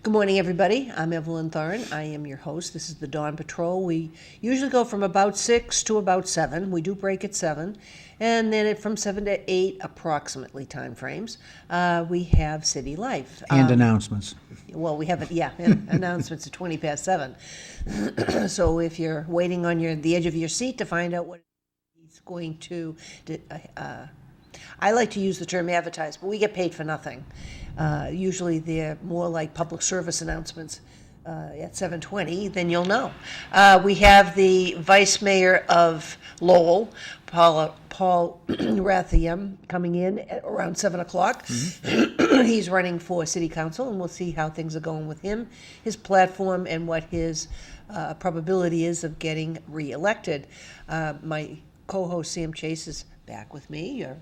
Good morning, everybody. I'm Evelyn Thoren. I am your host. This is the Dawn Patrol. We usually go from about 6 to about 7. We do break at 7. And then from 7 to 8, approximately time frames, we have City Life. And announcements. Well, we have, announcements at 20 past 7. So if you're waiting on the edge of your seat to find out what he's going to, I like to use the term advertise, but we get paid for nothing. Usually they're more like public service announcements at 7:20, then you'll know. We have the Vice Mayor of Lowell, Paul Ratha Yem, coming in at around 7 o'clock. Mm-hmm. He's running for City Council, and we'll see how things are going with him, his platform, and what his probability is of getting reelected. My co-host Sam Chase is back with me. You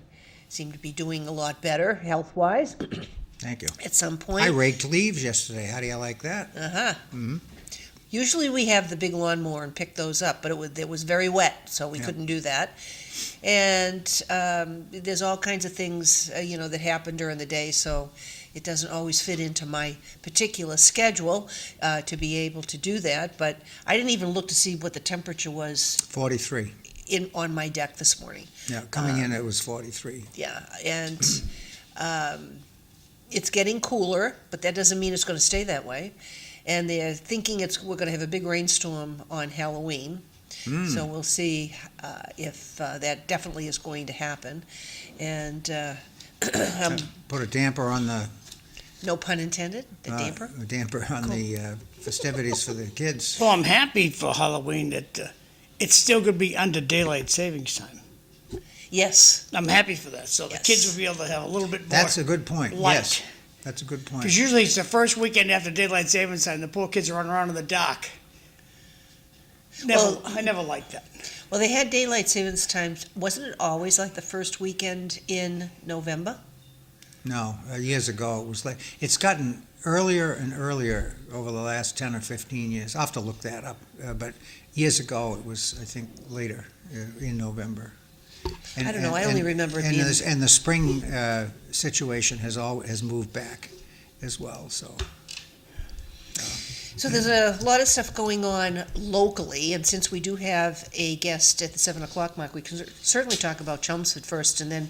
seem to be doing a lot better health-wise. Thank you. At some point. I raked leaves yesterday. How do you like that? Uh-huh. Mm-hmm. Usually we have the big lawnmower and pick those up, but it was very wet, so we couldn't do that. And there's all kinds of things, that happen during the day, so it doesn't always fit into my particular schedule to be able to do that. But I didn't even look to see what the temperature was 43. on my deck this morning. Yeah, coming in it was 43. Yeah, and it's getting cooler, but that doesn't mean it's going to stay that way. And they're thinking we're going to have a big rainstorm on Halloween. So we'll see if that definitely is going to happen. And put a damper on the... No pun intended, the damper? A damper on the festivities for the kids. Well, I'm happy for Halloween that it's still going to be under daylight savings time. Yes. I'm happy for that. So the kids will be able to have a little bit more. That's a good point. Light. Yes, that's a good point. Because usually it's the first weekend after daylight savings time. The poor kids are running around in the dark. I never liked that. Well, they had daylight savings times. Wasn't it always like the first weekend in November? No, years ago it was like it's gotten earlier and earlier over the last 10 or 15 years. I'll have to look that up. But years ago it was, I think, later in November. I don't know. I only remember it being... And the spring situation has moved back as well. So there's a lot of stuff going on locally, and since we do have a guest at the 7 o'clock mark, we can certainly talk about Chelmsford first, and then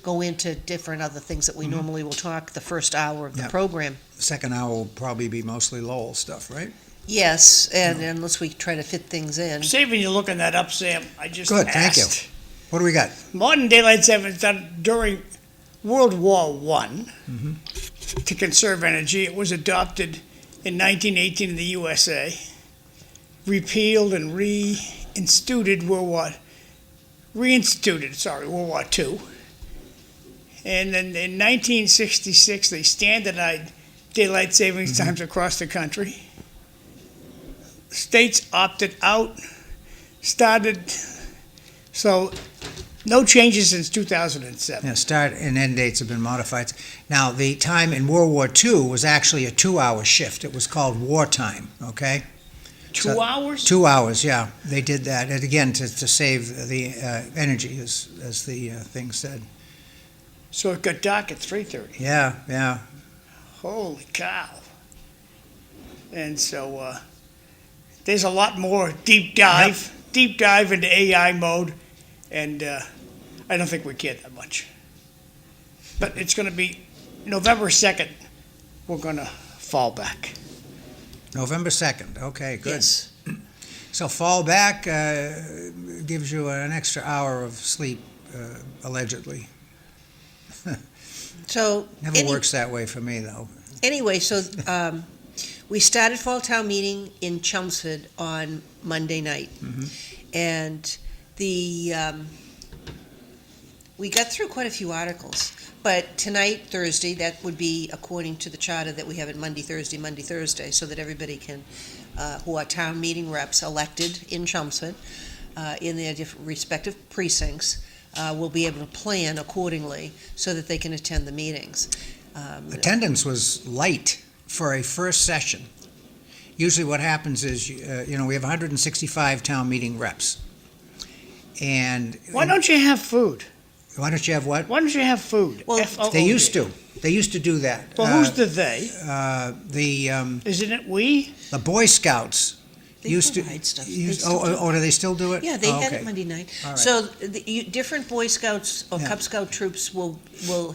go into different other things that we normally will talk the first hour of the program. The second hour will probably be mostly Lowell stuff, right? Yes, and unless we try to fit things in. Saving you looking that up, Sam, I just Good, asked. thank you. What do we got? Modern daylight savings done during World War I to conserve energy. It was adopted in 1918 in the USA, repealed and reinstituted World War II. And then in 1966, they standardized daylight savings times across the country. States opted out, so no changes since 2007. Yeah, start and end dates have been modified. Now, the time in World War II was actually a 2-hour shift. It was called wartime, okay? 2 hours? 2 hours, yeah. They did that, and again, to save the energy, as the thing said. So it got dark at 3:30. Yeah. Holy cow. And so there's a lot more deep dive into AI mode, and I don't think we care that much. But it's going to be November 2nd, we're going to fall back. November 2nd, okay, good. Yes. So fall back gives you an extra hour of sleep, allegedly. So Never works that way for me, though. Anyway, so we started Fall Town Meeting in Chelmsford on Monday night. And we got through quite a few articles. But tonight, Thursday, that would be according to the charter that we have at Monday, Thursday, so that everybody can, who are town meeting reps elected in Chelmsford, in their different respective precincts, will be able to plan accordingly so that they can attend the meetings. Attendance was light for a first session. Usually what happens is, we have 165 town meeting reps. And Why don't you have food? Why don't you have what? Why don't you have food? Well, F-O-O-D. They used to. They used to do that. Well, who's the they? The Isn't it we? Boy Scouts They used to. provide stuff. They Used, still do. do they still do it? Yeah, they Oh, had okay. it Monday night. All right. So different Boy Scouts or Yeah. Cub Scout troops will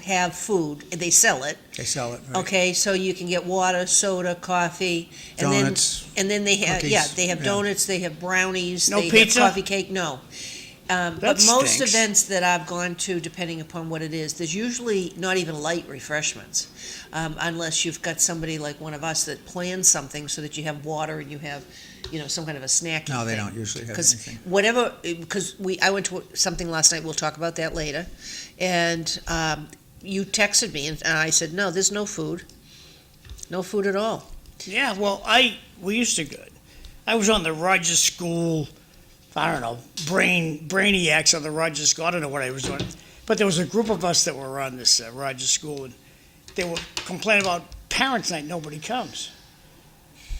have food. They sell it. They sell it. Right. Okay, so you can get water, soda, coffee, and Donuts, then they have cookies, they have yeah. donuts, they have brownies, No they pizza? have coffee cake. No. But most stinks. events that I've gone to, depending upon what it is, there's usually not even light refreshments, unless you've got somebody like one of us that plans something so that you have water and you have, some kind of a snack. No, they don't usually have anything. Because I went to something last night. We'll talk about that later, and you texted me and I said no, there's no food at all. Yeah, well, we used to go. I was on the Rogers School, I don't know, brainiacs on the Rogers School. I don't know what I was doing. But there was a group of us that were on this Rogers School, and they were complaining about Parents' Night, nobody comes.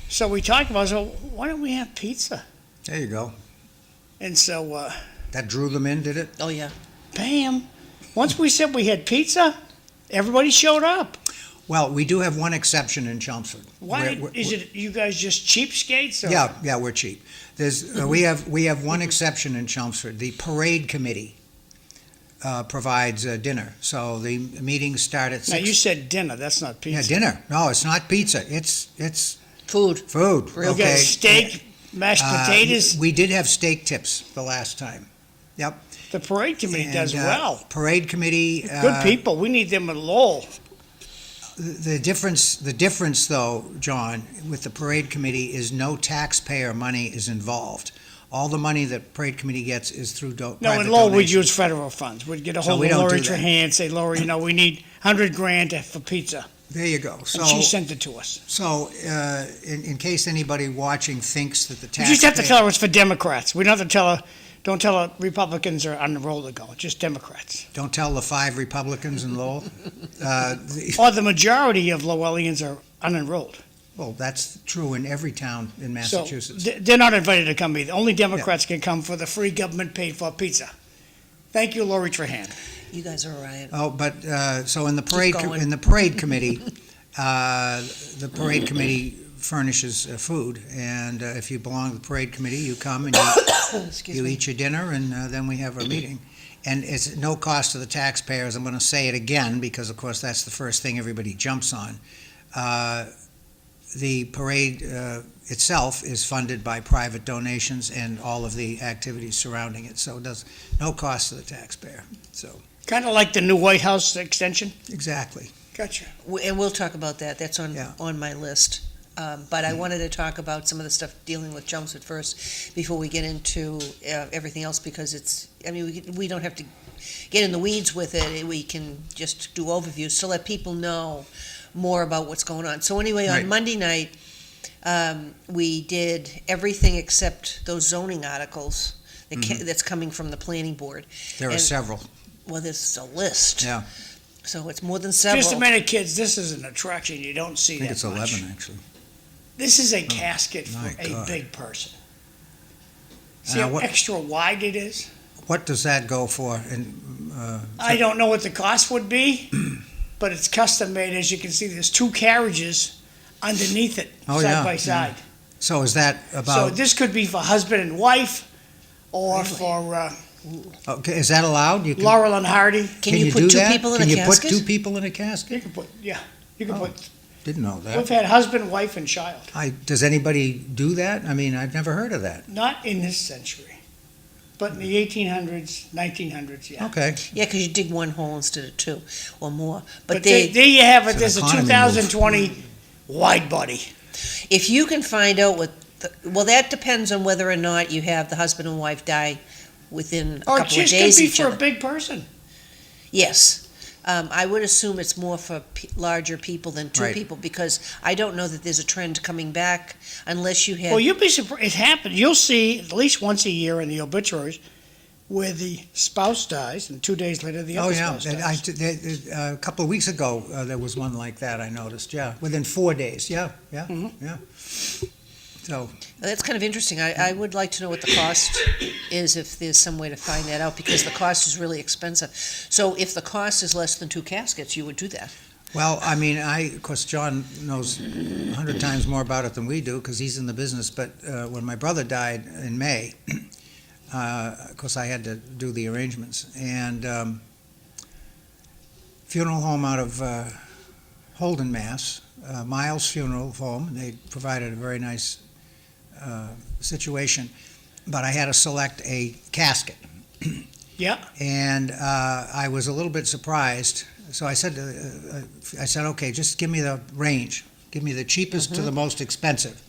So we talked about, so why don't we have pizza? There you go. And so, That drew them in, did it? Oh yeah. bam, once we said we had pizza, everybody showed up. Well, we do have one exception in Chelmsford. Why, We're- is it you guys just cheapskates? Or? Yeah, we're cheap. There's we have one exception in Chelmsford. The parade committee provides dinner. So the meetings start at 6. Now, you said dinner, that's not Yeah, pizza. dinner. No, it's not pizza. It's Food. food. Real You got Okay. steak, mashed potatoes. We did have steak tips the last time. Yep. The parade committee does And, well. Parade committee. Good people. We need them at Lowell. The difference, though, John, with the parade committee is no taxpayer money is involved. All the money that parade committee gets is through No, private in Lowell, we'd donations. use federal funds. We'd get a So hold we of don't Lori do that. Trahan and say, Lori, we need $100,000 for pizza. There you go. And she So, sent it to us. in case anybody watching thinks that the You taxpayer. just have to tell her it's for Democrats. We don't have to tell her, don't tell her Republicans are on the roll to go. It's just Democrats. Don't tell the 5 Republicans in Lowell. Or the majority of Lowellians are unenrolled. Well, that's true in every town in So Massachusetts. they're not invited to come either. Only Democrats can come for the free government paid for pizza. Thank you, Lori Trahan. You guys are a riot. Oh, but, so in the parade, going. in the parade committee, the parade committee furnishes food, and if you belong to the parade committee, you come and Excuse you me. eat your dinner, and then we have our meeting. And it's at no cost to the taxpayers. I'm going to say it again, because of course that's the first thing everybody jumps on. The parade itself is funded by private donations and all of the activities surrounding it, so it does no cost to the taxpayer. So, Kind of like the new White House extension. exactly. Gotcha. And we'll talk about that. That's Yeah. on my list. But I wanted to talk about some of the stuff dealing with Chelmsford first before we get into everything else, because we don't have to get in the weeds with it. We can just do overviews to let people know more about what's going on. So anyway, on Right. Monday night, we did everything except those zoning articles that's coming from the planning board. There are And- several. Well, there's a list. Yeah. So it's more than several. Just a minute, kids. This is an attraction. You don't see I think that it's much. 11, actually. This is a casket my for a God. big person. See Now, how what- extra wide it is? What does that go for? And I don't know what the cost would be, but it's custom made. As you can see, there's 2 carriages underneath it, Oh, side yeah, by yeah. side. so is that So about? this could be for husband and wife, or for Okay, is that allowed? You can, Laurel and Hardy. Can you put do 2 that? people in Can a you casket? put 2 people in a You casket? can put, yeah, you can Oh. put. Didn't know We've that. had husband, wife, and child. Does anybody do that? I mean, I've never heard of that. Not in this century, but in the 1800s, 1900s, yeah. Okay. Yeah, because you dig 1 hole instead of 2 or more. But there you have it. It's an There's a economy move. 2020 wide body. if you can find out well, that depends on whether or not you have the husband and wife die within a Or it couple of just could days be each for a other. big person. Yes. I would assume it's more for larger people than 2 Right. people, because I don't know that there's a trend coming back unless you have. Well, you'll be surprised. It happens. You'll see at least once a year in the obituaries where the spouse dies, and 2 days later the Oh, other yeah. spouse dies. A couple of weeks ago, there was one like that, I noticed, yeah. Within 4 days, yeah, yeah, Mhm. yeah. So, That's kind of interesting. I would like to know what the cost is, if there's some way to find that out, because the cost is really expensive. So if the cost is less than 2 caskets, you would do that. well, I mean, of course, John knows 100 times more about it than we do because he's in the business. But when my brother died in May, of course, I had to do the arrangements. And funeral home out of Holden, Mass., Miles Funeral Home. They provided a very nice situation, but I had to select a casket. Yeah. And I was a little bit surprised. So I said, okay, just give me the range. Give me the cheapest to the most expensive.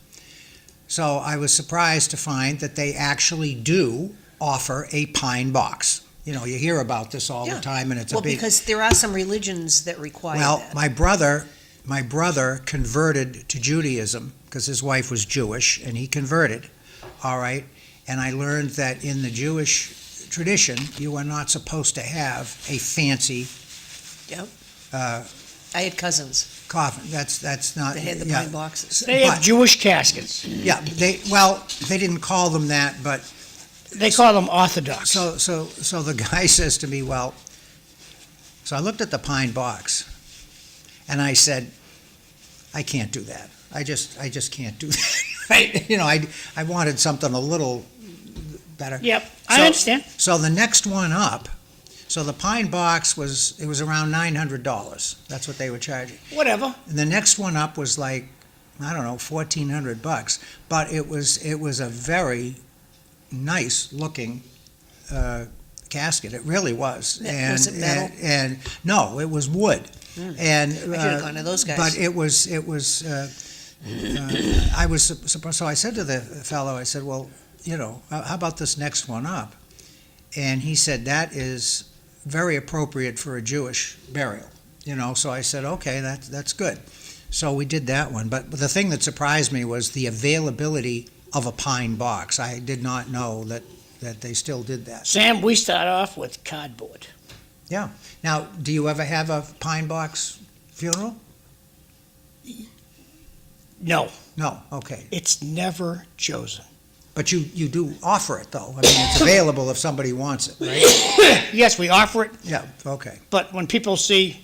So I was surprised to find that they actually do offer a pine box. You know, you hear about this all Yeah. the time, and it's Well, a big... because there are some religions that require Well, that. my brother converted to Judaism because his wife was Jewish, and he converted, all right? And I learned that in the Jewish tradition, you are not supposed to have a fancy Yep. I had cousins coffin. That's not... that had the yeah. pine boxes. They have But- Jewish caskets. Yeah, they didn't call them that, but They call them Orthodox. so the guy says to me, well, so I looked at the pine box, and I said, I can't do that. I just can't do that. Right? You know, I wanted something a little better. Yep, I So- understand. So the next one up, so the pine box was around $900. That's what they were charging. Whatever. And the next one up was like, I don't know, $1,400. But it was a very nice looking casket. It really was. Was it metal? And no, it was wood. And I should have gone to those guys. But it was. I was surprised. So I said to the fellow, I said, well, you know, how about this next one up? And he said, that is very appropriate for a Jewish burial. You know, so I said, okay, that's good. So we did that one. But the thing that surprised me was the availability of a pine box. I did not know that they still did that. Sam, we start off with cardboard. Yeah. Now, do you ever have a pine box funeral? No, No. Okay. it's never chosen. But you do offer it, though. I mean, it's available if somebody wants it, right? Yes, we offer it, Yeah. Okay. but when people see,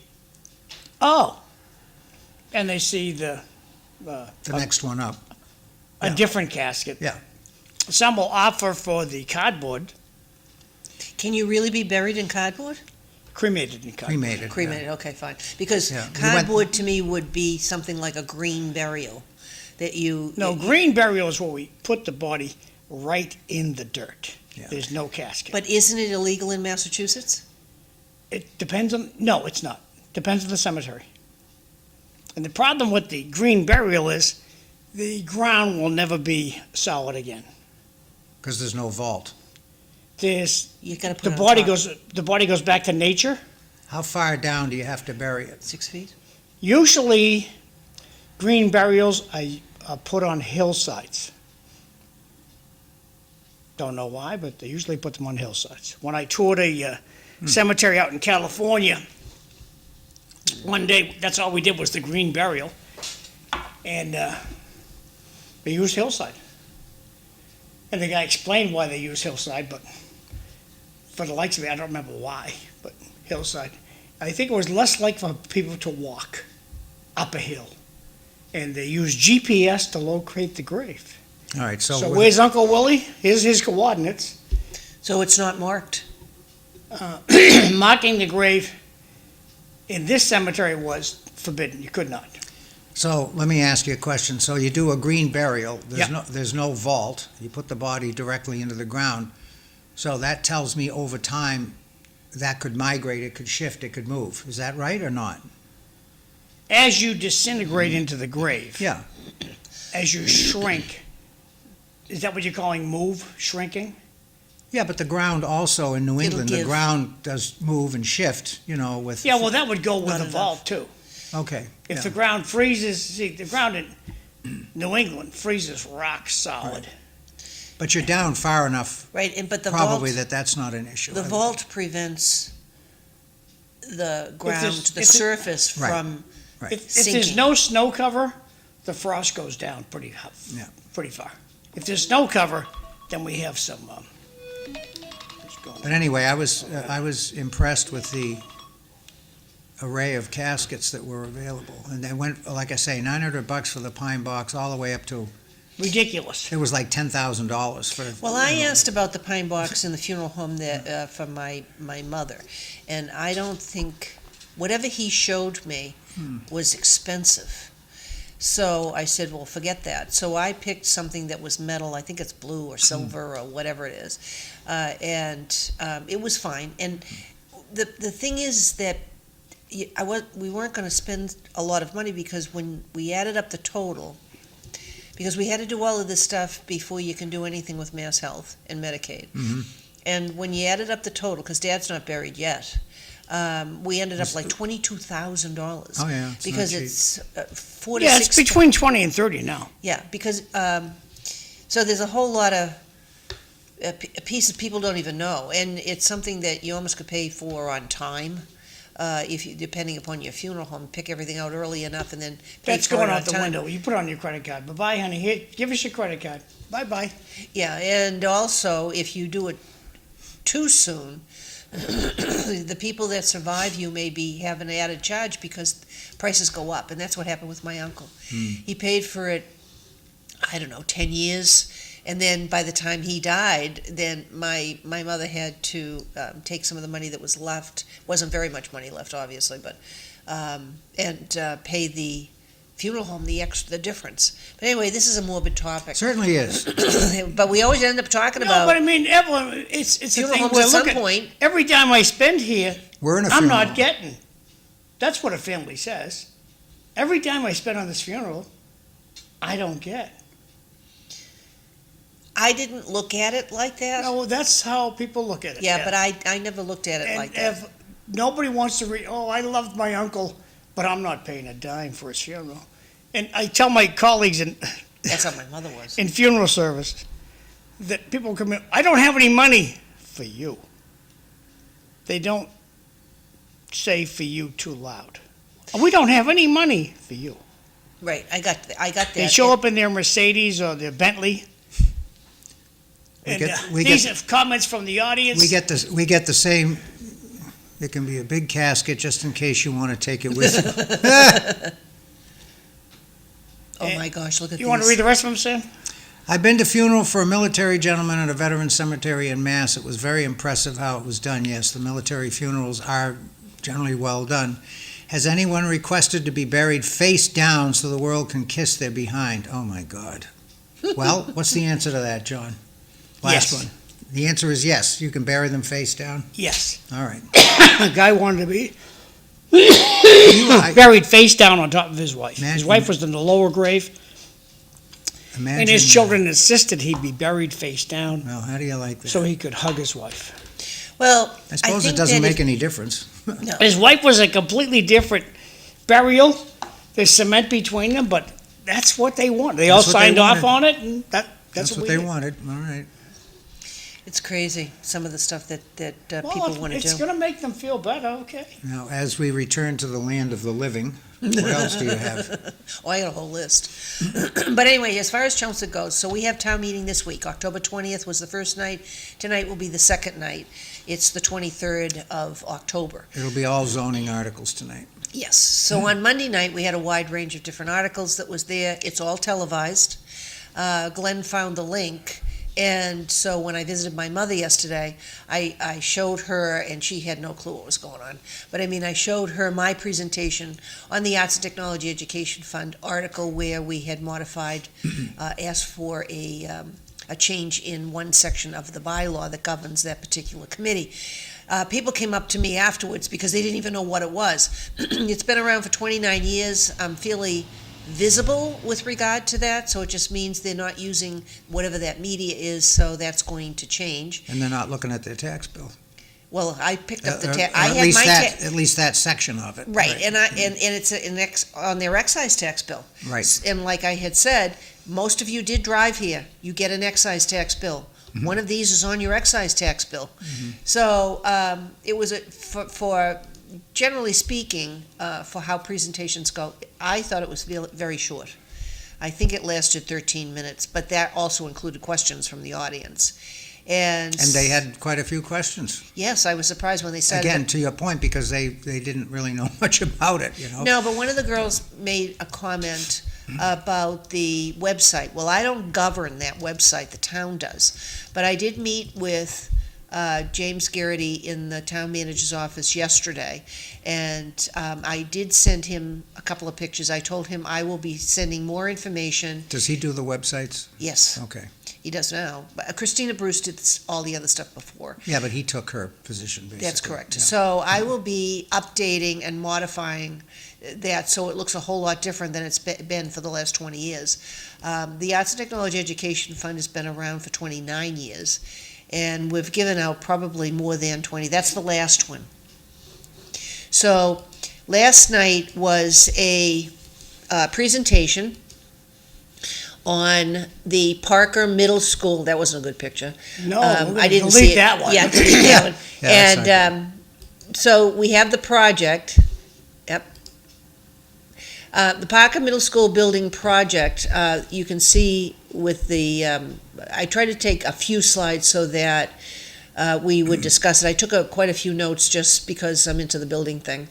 oh, and they see The next one up. a yeah. different casket. Yeah. Some will offer for the cardboard, Can you really be buried in cardboard? cremated in cardboard. Cremated. Cremated, okay, fine. Because Yeah. We went- cardboard to me would be something like a green burial, that you... No, green burial is where we put the body right in the dirt. Yeah. There's no casket. But isn't it illegal in Massachusetts? It depends on, no, it's not. Depends on the cemetery. And the problem with the green burial is the ground will never be solid again. Because there's no vault. There's, You gotta put the it on body top. goes back to nature. How far down do you have to bury it? 6 feet? Usually, green burials are put on hillsides. Don't know why, but they usually put them on hillsides. When I toured a cemetery out in California, one day, that's all we did was the green burial. And they used hillside. And the guy explained why they used hillside, but for the likes of it, I don't remember why, but hillside. I think it was less like for people to walk up a hill. And they used GPS to locate the grave. All right. So where's Uncle Willie? Here's his coordinates. So it's not marked? Marking the grave in this cemetery was forbidden. You could not. So let me ask you a question. So you do a green burial. Yeah. There's no vault. You put the body directly into the ground. So that tells me over time that could migrate, it could shift, it could move. Is that right or not? As you disintegrate into the grave, Yeah. as you shrink, is that what you're calling move, shrinking? Yeah, but the ground also in New It'll England, the give. ground does move and shift, you know, with... Yeah, well, that would go with Not the enough. vault too. Okay. If yeah. the ground freezes, see, the ground in New England freezes rock solid. But you're down far enough, Right, but the probably, vault, that's not an issue. the vault prevents the ground, there's- the if it- surface Right. from, Right. If there's Sinking. no snow cover the frost goes down pretty Yeah. far. If there's snow cover, then we have some. What's going But on? anyway, I was impressed with the array of caskets that were available. And they went, like I say, $900 for the pine box, all the way up to, Ridiculous. it was like $10,000 for. Well, I asked about the pine box in the funeral home that, for my mother, and I don't think, whatever he showed me was expensive. So I said, well, forget that. So I picked something that was metal, I think it's blue or silver or whatever it is, and it was fine. And the thing is that we weren't going to spend a lot of money, because when we added up the total, because we had to do all of this stuff before you can do anything with Mass Health and Medicaid. And when you added up the total, because Dad's not buried yet, we ended up like $22,000. Oh, yeah, it's not because cheap. it's 4 to Yeah, 6. it's between 20 and 30 now. Yeah, because so there's a whole lot of pieces people don't even know, and it's something that you almost could pay for on time. If you, depending upon your funeral home, pick everything out early enough and then pay That's for going it on out the time. window. You put it on your credit card. Bye-bye, honey. Here, give us your credit card. Bye-bye. Yeah, and also if you do it too soon, the people that survive you may have an added charge because prices go up, and that's what happened with my uncle. He paid for it, I don't know, 10 years, and then by the time he died, then my mother had to take some of the money that was left. Wasn't very much money left, obviously, but and pay the funeral home the difference. But anyway, this is a morbid topic. Certainly is. But we always end up talking No, about but I mean, Evelyn, it's a funeral thing homes where at some look at, point. every time I spend here, We're in a I'm funeral not home. getting. That's what a family says. Every time I spend on this funeral, I don't get. I didn't look at it like that. No, that's how people look at it. Yeah, but I never looked at it And like that. if nobody wants to read, I loved my uncle, but I'm not paying a dime for his funeral. And I tell my colleagues That's how my mother was. in funeral service that people come in, I don't have any money for you. They don't say for you too loud. We don't have any money for you. Right, I got that. They show up in their Mercedes or their Bentley. We And get- these are comments from the audience. We get the same, it can be a big casket just in case you want to take it with you. Oh my gosh, look at You these. want to read the rest of them, Sam? I've been to funeral for a military gentleman at a veteran cemetery in Mass. It was very impressive how it was done. Yes, the military funerals are generally well done. Has anyone requested to be buried face down so the world can kiss their behind? Oh my God. Well, what's the answer to that, John? Last Yes. one. The answer is yes. You can bury them face down. Yes. All right. A guy wanted to be I buried face down on top of his wife. His Imagine- wife was in the lower grave, imagine. and his children insisted he be buried face down Well, how do you like that? so he could hug his wife. Well, I suppose think it doesn't that make any difference. No. His wife was a completely different burial. There's cement between them, but that's what they want. They all That's what they signed off wanted. on it, and that's what we they did. wanted. All right. It's crazy, some of the stuff that Well, people want to it's do. going to make them feel better, okay? Now, as we return to the land of the living, what else do you have? Oh, I got a whole list. But anyway, as far as Chelmsford goes, so we have town meeting this week. October 20th was the first night. Tonight will be the second night. It's the 23rd of October. It'll be all zoning articles tonight. Yes. So on Monday night, we had a wide range of different articles that was there. It's all televised. Glenn found the link. And so when I visited my mother yesterday, I showed her, and she had no clue what was going on. But I mean, I showed her my presentation on the Arts and Technology Education Fund article where we had modified, asked for a change in one section of the bylaw that governs that particular committee. People came up to me afterwards because they didn't even know what it was. It's been around for 29 years. I'm fairly visible with regard to that, so it just means they're not using whatever that media is, so that's going to change. And they're not looking at their tax bill. Well, I picked up the Or tax. I at had least my that, tax. at least that section of it. Right, and it's on their excise tax bill. Right. And like I had said, most of you did drive here. You get an excise tax bill. Mm-hmm. One of these is on your excise tax bill. So it was for generally speaking, for how presentations go, I thought it was very short. I think it lasted 13 minutes, but that also included questions from the audience. And they had quite a few questions. yes, I was surprised when they said Again, to your point, because they didn't really know much about it, you know? No, but one of the girls made a comment about the website. Well, I don't govern that website, the town does. But I did meet with James Garrity in the town manager's office yesterday, and I did send him a couple of pictures. I told him I will be sending more information. Does he do the websites? Yes, Okay. he does now. But Christina Bruce did all the other stuff before. Yeah, but he took her position, basically. That's correct. Yeah. So I will be updating and modifying that so it looks a whole lot different than it's been for the last 20 years. The Arts and Technology Education Fund has been around for 29 years, and we've given out probably more than 20. That's the last one. So last night was a presentation on the Parker Middle School. That wasn't a good picture. No, we're gonna I didn't delete see it. that one. Yeah, delete that one. Yeah, that's And so we have the project. Yep. The Parker Middle School building project, you can see with the, I tried to take a few slides so that we would discuss it. I took quite a few notes just because I'm into the building thing.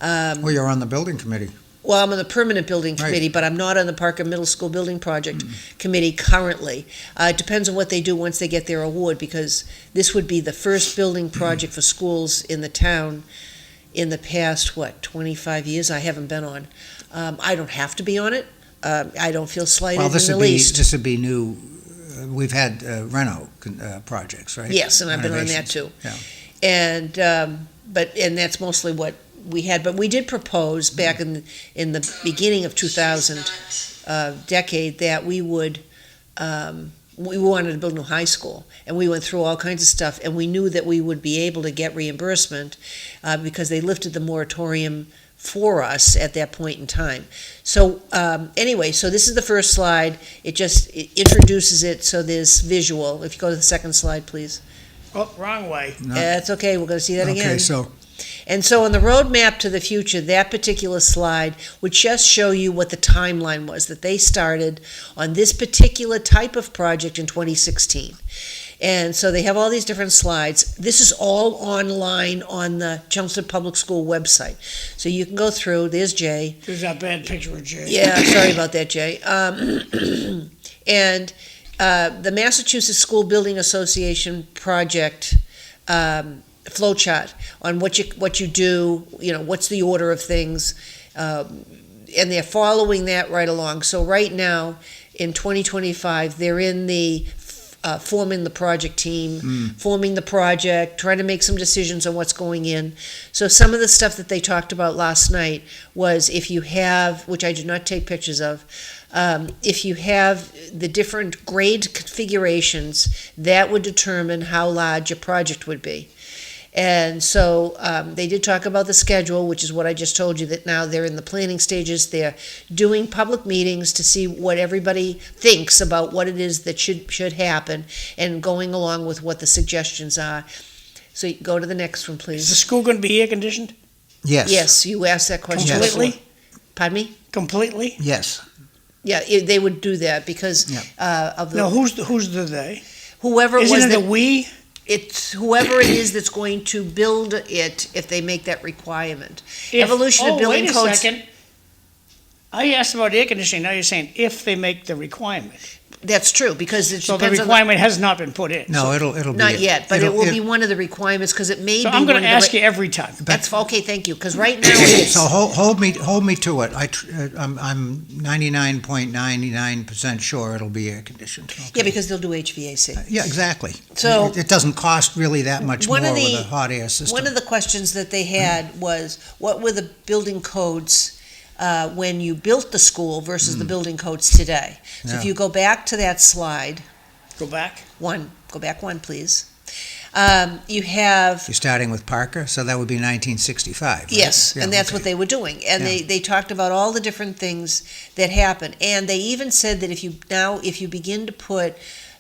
Well, you're on the building committee. Well, I'm on the permanent building Right. committee, but I'm not on the Parker Middle School building project committee currently. It depends on what they do once they get their award, because this would be the first building project for schools in the town in the past, 25 years I haven't been on. I don't have to be on it. I don't feel slighted Well, in the least. this would be new. We've had Reno projects, right? Yes, and I've been on that Renovations. too. Yeah. And, and that's mostly what we had, but we did propose back in the beginning of 2000 decade that we would, we wanted to build a new high school, and we went through all kinds of stuff, and we knew that we would be able to get reimbursement because they lifted the moratorium for us at that point in time. So anyway, so this is the first slide. It introduces it, so there's visual. If you go to the second slide, please. Oh, wrong way. No. That's okay, we're gonna see that again. Okay, so And so on the roadmap to the future, that particular slide would just show you what the timeline was, that they started on this particular type of project in 2016. And so they have all these different slides. This is all online on the Chelmsford Public School website. So you can go through, there's Jay. There's that bad picture of Jay. Yeah, sorry about that, Jay. And the Massachusetts School Building Association project flow chart on what you do, what's the order of things, and they're following that right along. So right now, in 2025, they're in the forming the project team, forming the project, trying to make some decisions on what's going in. So some of the stuff that they talked about last night was if you have, which I did not take pictures of, if you have the different grade configurations, that would determine how large your project would be. And so they did talk about the schedule, which is what I just told you, that now they're in the planning stages. They're doing public meetings to see what everybody thinks about what it is that should happen and going along with what the suggestions are. So you go to the next one, Is the please. school going to be air conditioned? yes. Yes, you asked that question. Completely? before. Pardon me? Completely? Yes. Yeah, they would do that because of the No, who's the they? whoever it Isn't was it that a we? it's whoever it is that's going to build it if they make that requirement. If- Evolution of building wait a codes. second. I asked about air conditioning, now you're saying if they make the requirement. That's true, because it So the depends on requirement has not been put in. No, it'll be. not yet, but it it'll- will be one of the requirements, because it may So be I'm one going of to the. ask you every time. That's, okay, thank you, because right now it is. So hold me to it. I'm 99.99% sure it'll be air conditioned. Okay. Yeah, because they'll do HVAC. Yeah, exactly. So- It doesn't cost really that much more One of with the- a hot air system. One of the questions that they had was, what were the building codes when you built the school versus the building codes today? So if Yeah. you go back to that slide, Go back. go back one, please. You have. You're starting with Parker, so that would be 1965. right? Yes, Yeah, and that's okay. what they were doing. And Yeah. they talked about all the different things that happen. And they even said that if you begin to put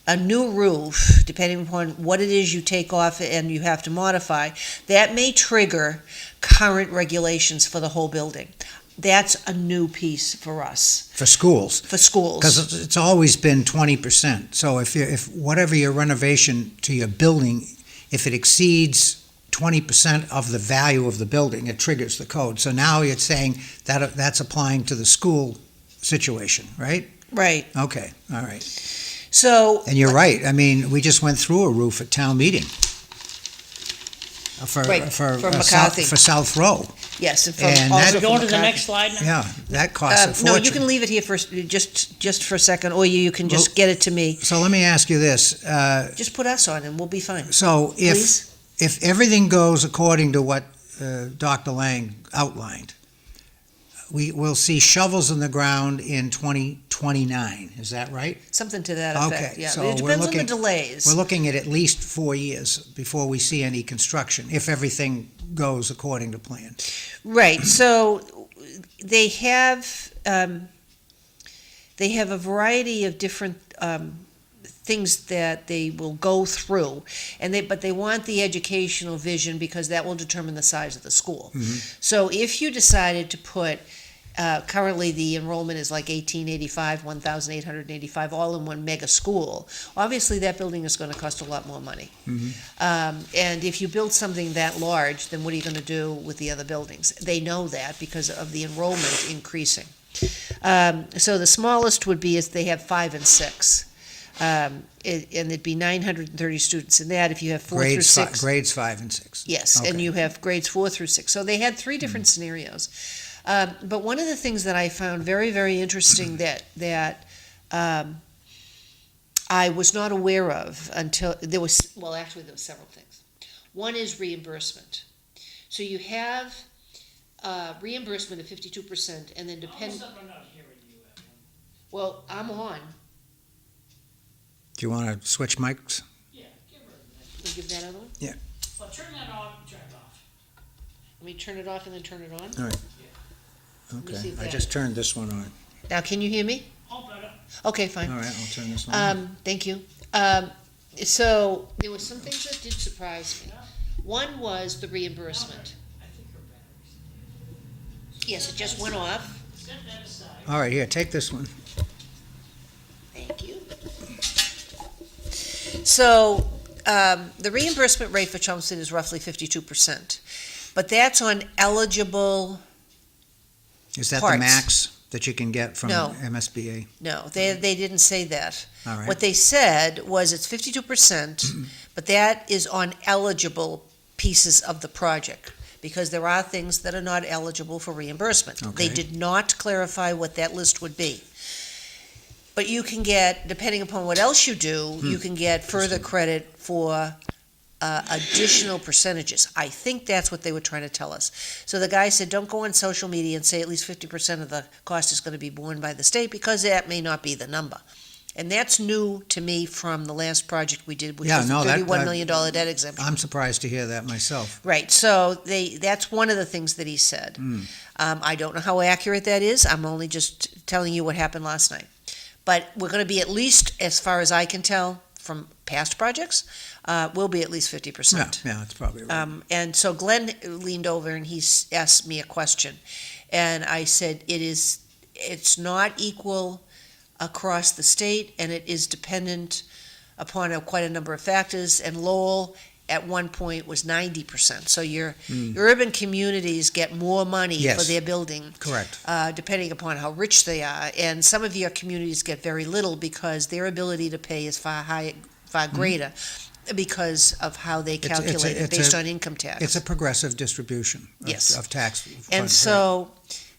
a new roof, depending upon what it is you take off and you have to modify, that may trigger current regulations for the whole building. That's a new piece for us, For schools. for schools. Because it's always been 20%. So if whatever your renovation to your building, if it exceeds 20% of the value of the building, it triggers the code. So now you're saying that that's applying to the school situation, right? Right. Okay, all right. So. And you're right. I mean, we just went through a roof at town meeting. For McCarthy. For South Row. Yes, and And also that- from Going to the McCarthy. next slide now? Yeah, that costs a fortune. No, you can leave it here for, just for a second, or you can just Well- get it to me. So let me ask you this. Just put us on and we'll be fine. So Please? if everything goes according to what Dr. Lang outlined, we will see shovels in the ground in 2029. Is that right? Something to that effect, Okay, yeah. so It we're depends on the looking- delays. We're looking at least 4 years before we see any construction, if everything goes according to plan. Right, so they have a variety of different things that they will go through, but they want the educational vision because that will determine the size of the school. So if you decided to put, currently the enrollment is like 1885, 1,885, all in one mega school, obviously that building is going to cost a lot more money. And if you build something that large, then what are you going to do with the other buildings? They know that because of the enrollment increasing. So the smallest would be, is they have 5 and 6. And it'd be 930 students in that if you have 4 through 6. Grades 5 and 6. Yes, and Okay. you have grades 4 through 6. So they had 3 different scenarios. But one of the things that I found very, very interesting that I was not aware of until there was several things. One is reimbursement. So you have reimbursement of 52%, and then Well, I'm on. Do you want to switch mics? Yeah, give her a minute. Can you give that other one? Well, turn that on, turn it off. Let me turn it off and then turn it on. All right. me Okay, see if I that- just turned this one on. Now, can you hear me? Oh, better. Okay, fine. All right, I'll turn this one on. Thank you. So there were some things that did surprise me. One was the reimbursement. I think her battery's. Yes, it just went off. Set that aside. All right, here, take this one. Thank you. So, the reimbursement rate for Chelmsford is roughly 52%, but that's on eligible, Is that the Parts. max that you can get from No. MSBA? no, they didn't say that. All right. What they said was it's 52%, but that is on eligible pieces of the project, because there are things that are not eligible for reimbursement. They Okay. did not clarify what that list would be. But you can get, depending upon what else you do, you can get further credit for additional percentages. I think that's what they were trying to tell us. So the guy said, don't go on social media and say at least 50% of the cost is going to be borne by the state, because that may not be the number. And that's new to me from the last project we did, which Yeah, was the no, that- $31 million debt exemption. I'm surprised to hear that myself. Right, so that's one of the things that he said. I don't know how accurate that is. I'm only just telling you what happened last night. But we're going to be at least, as far as I can tell from past projects, we'll be at least 50%. Yeah, that's probably right. And so Glenn leaned over and he asked me a question. And I said, it's not equal across the state, and it is dependent upon quite a number of factors. And Lowell, at one point, was 90%. So your urban communities get more money Yes. for their building, Correct. depending upon how rich they are. And some of your communities get very little because their ability to pay is far greater because of how they calculate it based on income tax. It's a progressive distribution Yes. of tax funds. And right? so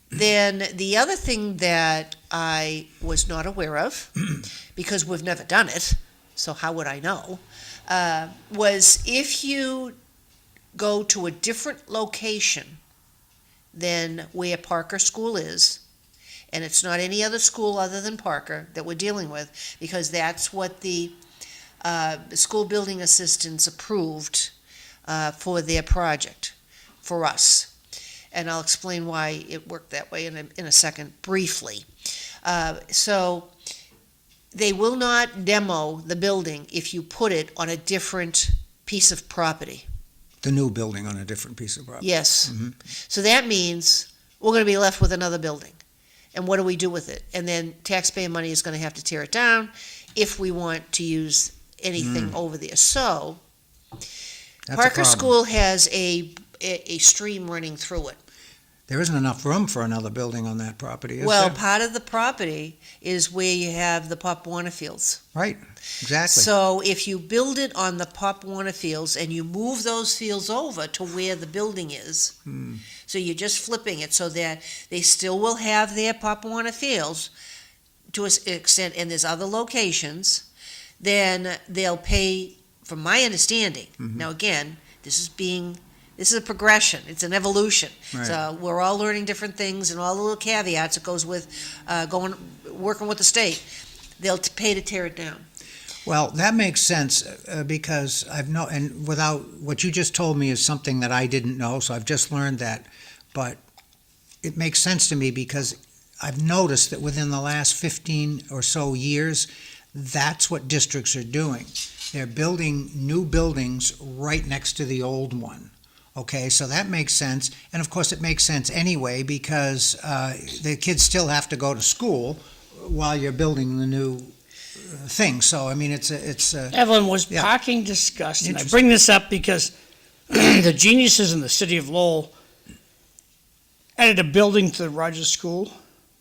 then the other thing that I was not aware of, because we've never done it, so how would I know, was if you go to a different location than where Parker School is, and it's not any other school other than Parker that we're dealing with, because that's what the school building assistants approved for their project, for us. And I'll explain why it worked that way in a second, briefly. So they will not demo the building if you put it on a different piece of property. The new building on a different piece of property. Yes. Mhm. So that means we're gonna be left with another building. And what do we do with it? And then taxpayer money is gonna have to tear it down if we want to use anything over there. So, That's a Parker problem. School has a stream running through it. There isn't enough room for another building on that property, is Well, there? part of the property is where you have the Pop Warner Fields. Right, exactly. So if you build it on the Pop Warner Fields and you move those fields over to where the building is, so you're just flipping it so that they still will have their Pop Warner Fields to an extent, and there's other locations, then they'll pay, from my understanding, now again, this is a progression, it's an evolution. Right. So we're all learning different things and all the little caveats that goes with working with the state. They'll pay to tear it down. Well, that makes sense because and without what you just told me is something that I didn't know, so I've just learned that. But it makes sense to me because I've noticed that within the last 15 or so years, that's what districts are doing. They're building new buildings right next to the old one. Okay, so that makes sense. And of course, it makes sense anyway because the kids still have to go to school while you're building the new thing. So, I mean, it's Evelyn, was Yeah. parking discussed? And I Interesting. bring this up because the geniuses in the city of Lowell added a building to the Rogers School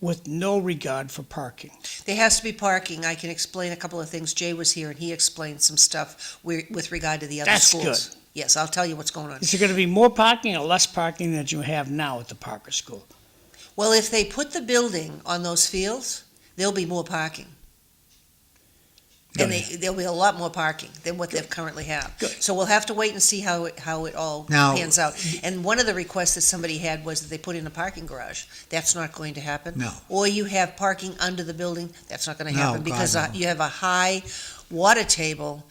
with no regard for parking. There has to be parking. I can explain a couple of things. Jay was here and he explained some stuff with regard to the other That's schools. good. Yes, I'll tell you what's going on. Is there going to be more parking or less parking than you have now at the Parker School? Well, if they put the building on those fields, there'll be more parking. And there'll be a lot more parking than what they currently have. Good. So we'll have to wait and see how it all Now- pans out. And one of the requests that somebody had was that they put in a parking garage. That's not going to happen. No. Or you have parking under the building. That's not going to No, happen God, because no. you have a high water table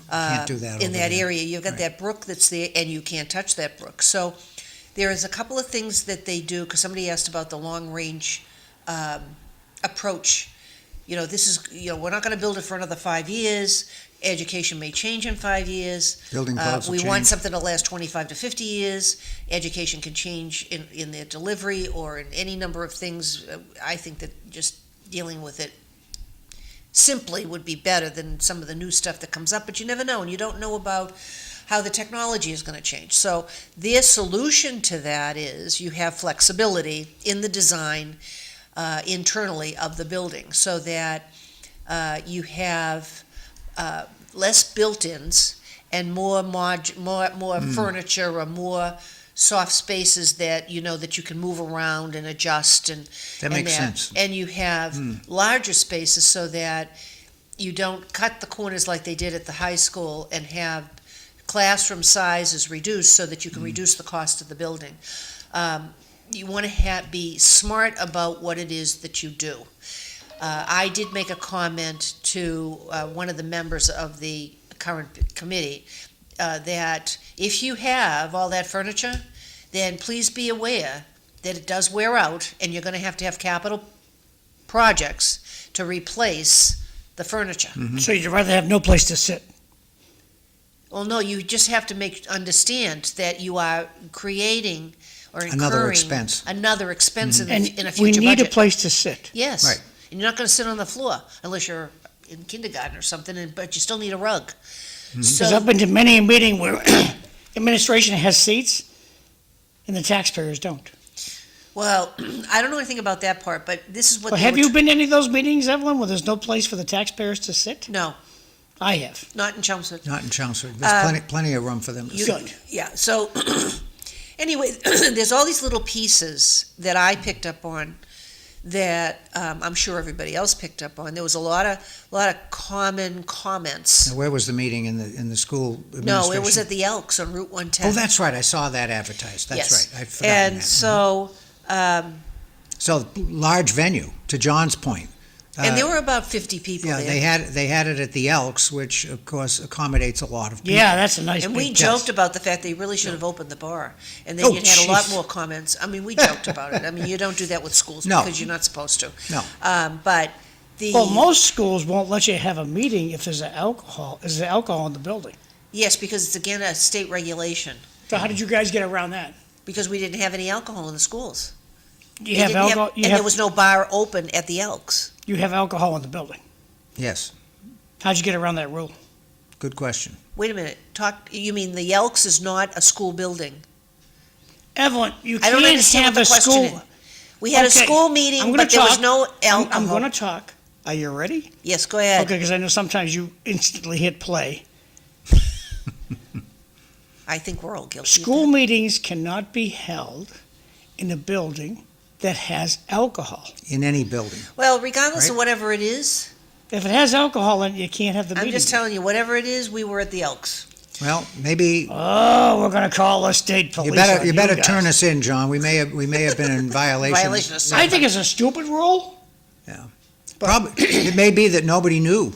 can't do that in over that there. area. You've got Right. that brook that's there, and you can't touch that brook. So there is a couple of things that they do, because somebody asked about the long-range approach. This is, we're not going to build it for another 5 years. Education may change in 5 years. Building codes will We want change. something to last 25 to 50 years. Education can change in their delivery or in any number of things. I think that just dealing with it simply would be better than some of the new stuff that comes up, but you never know, and you don't know about how the technology is going to change. So their solution to that is you have flexibility in the design internally of the building so that you have less built-ins and more furniture or more soft spaces that that you can move around and adjust That makes sense. and you have larger spaces so that you don't cut the corners like they did at the high school and have classroom sizes reduced so that you can reduce the cost of the building. You want to be smart about what it is that you do. I did make a comment to one of the members of the current committee that if you have all that furniture, then please be aware that it does wear out and you're going to have capital projects to replace the furniture. So you'd rather have no place to sit? Well, no, you just have to understand that you are creating or incurring Another expense. another expense in And a we future need budget. a place to sit. Yes. Right. And you're not going to sit on the floor unless you're in kindergarten or something, but you still need a rug. Because I've been to many a meeting where administration has seats and the taxpayers don't. Well, I don't know anything about that part, but this is what Well, they have were you been to any of those meetings, Evelyn, where there's no place for the taxpayers to sit? No, I have. not in Chelmsford. Not in Chelmsford. There's plenty of room for them to Good. sit. Yeah, so anyway, there's all these little pieces that I picked up on that I'm sure everybody else picked up on. There was a lot of common comments. Now, where was the meeting in the school administration? No, it was at the Elks on Route 110. Oh, that's right. I saw that advertised. That's Yes. right. I'd forgotten And that. so, So large venue. To John's point. and there were about 50 people Yeah, there. they had it at the Elks, which of course accommodates a lot of people. Yeah, that's a nice And big we Yes. joked about the fact they really should have opened the bar. And then Oh, you had a lot jeez. more comments. I mean, we joked about it. I mean, you don't do that with schools No. because you're not supposed to. No. But the. Well, most schools won't let you have a meeting if there's alcohol in the building. Yes, because it's again a state regulation. So how did you guys get around that? Because we didn't have any alcohol in the schools. You They have didn't alcohol, and there was no bar open at the Elks. you have alcohol in the building. Yes, How'd you get around that rule? good question. Wait a minute, you mean the Elks is not a school building? Evelyn, you I don't can't understand have what a the question school. is. We had a Okay, school I'm meeting, gonna but there was talk. no I'm alcohol. going to talk. Are you ready? Yes, go ahead. Okay, because I know sometimes you instantly hit play. I think we're all guilty. School meetings cannot be held in a building that has alcohol. In any building. Well, regardless of Right. whatever it is, If it has alcohol in it, you can't have the I'm meeting. just telling you, whatever it is, we were at the Elks. Well, maybe Oh, we're going to call the state police. you on better guys. turn us in, John. We may have been in violation. Violation of I think it's a stupid rule. Probably, it may be that nobody knew.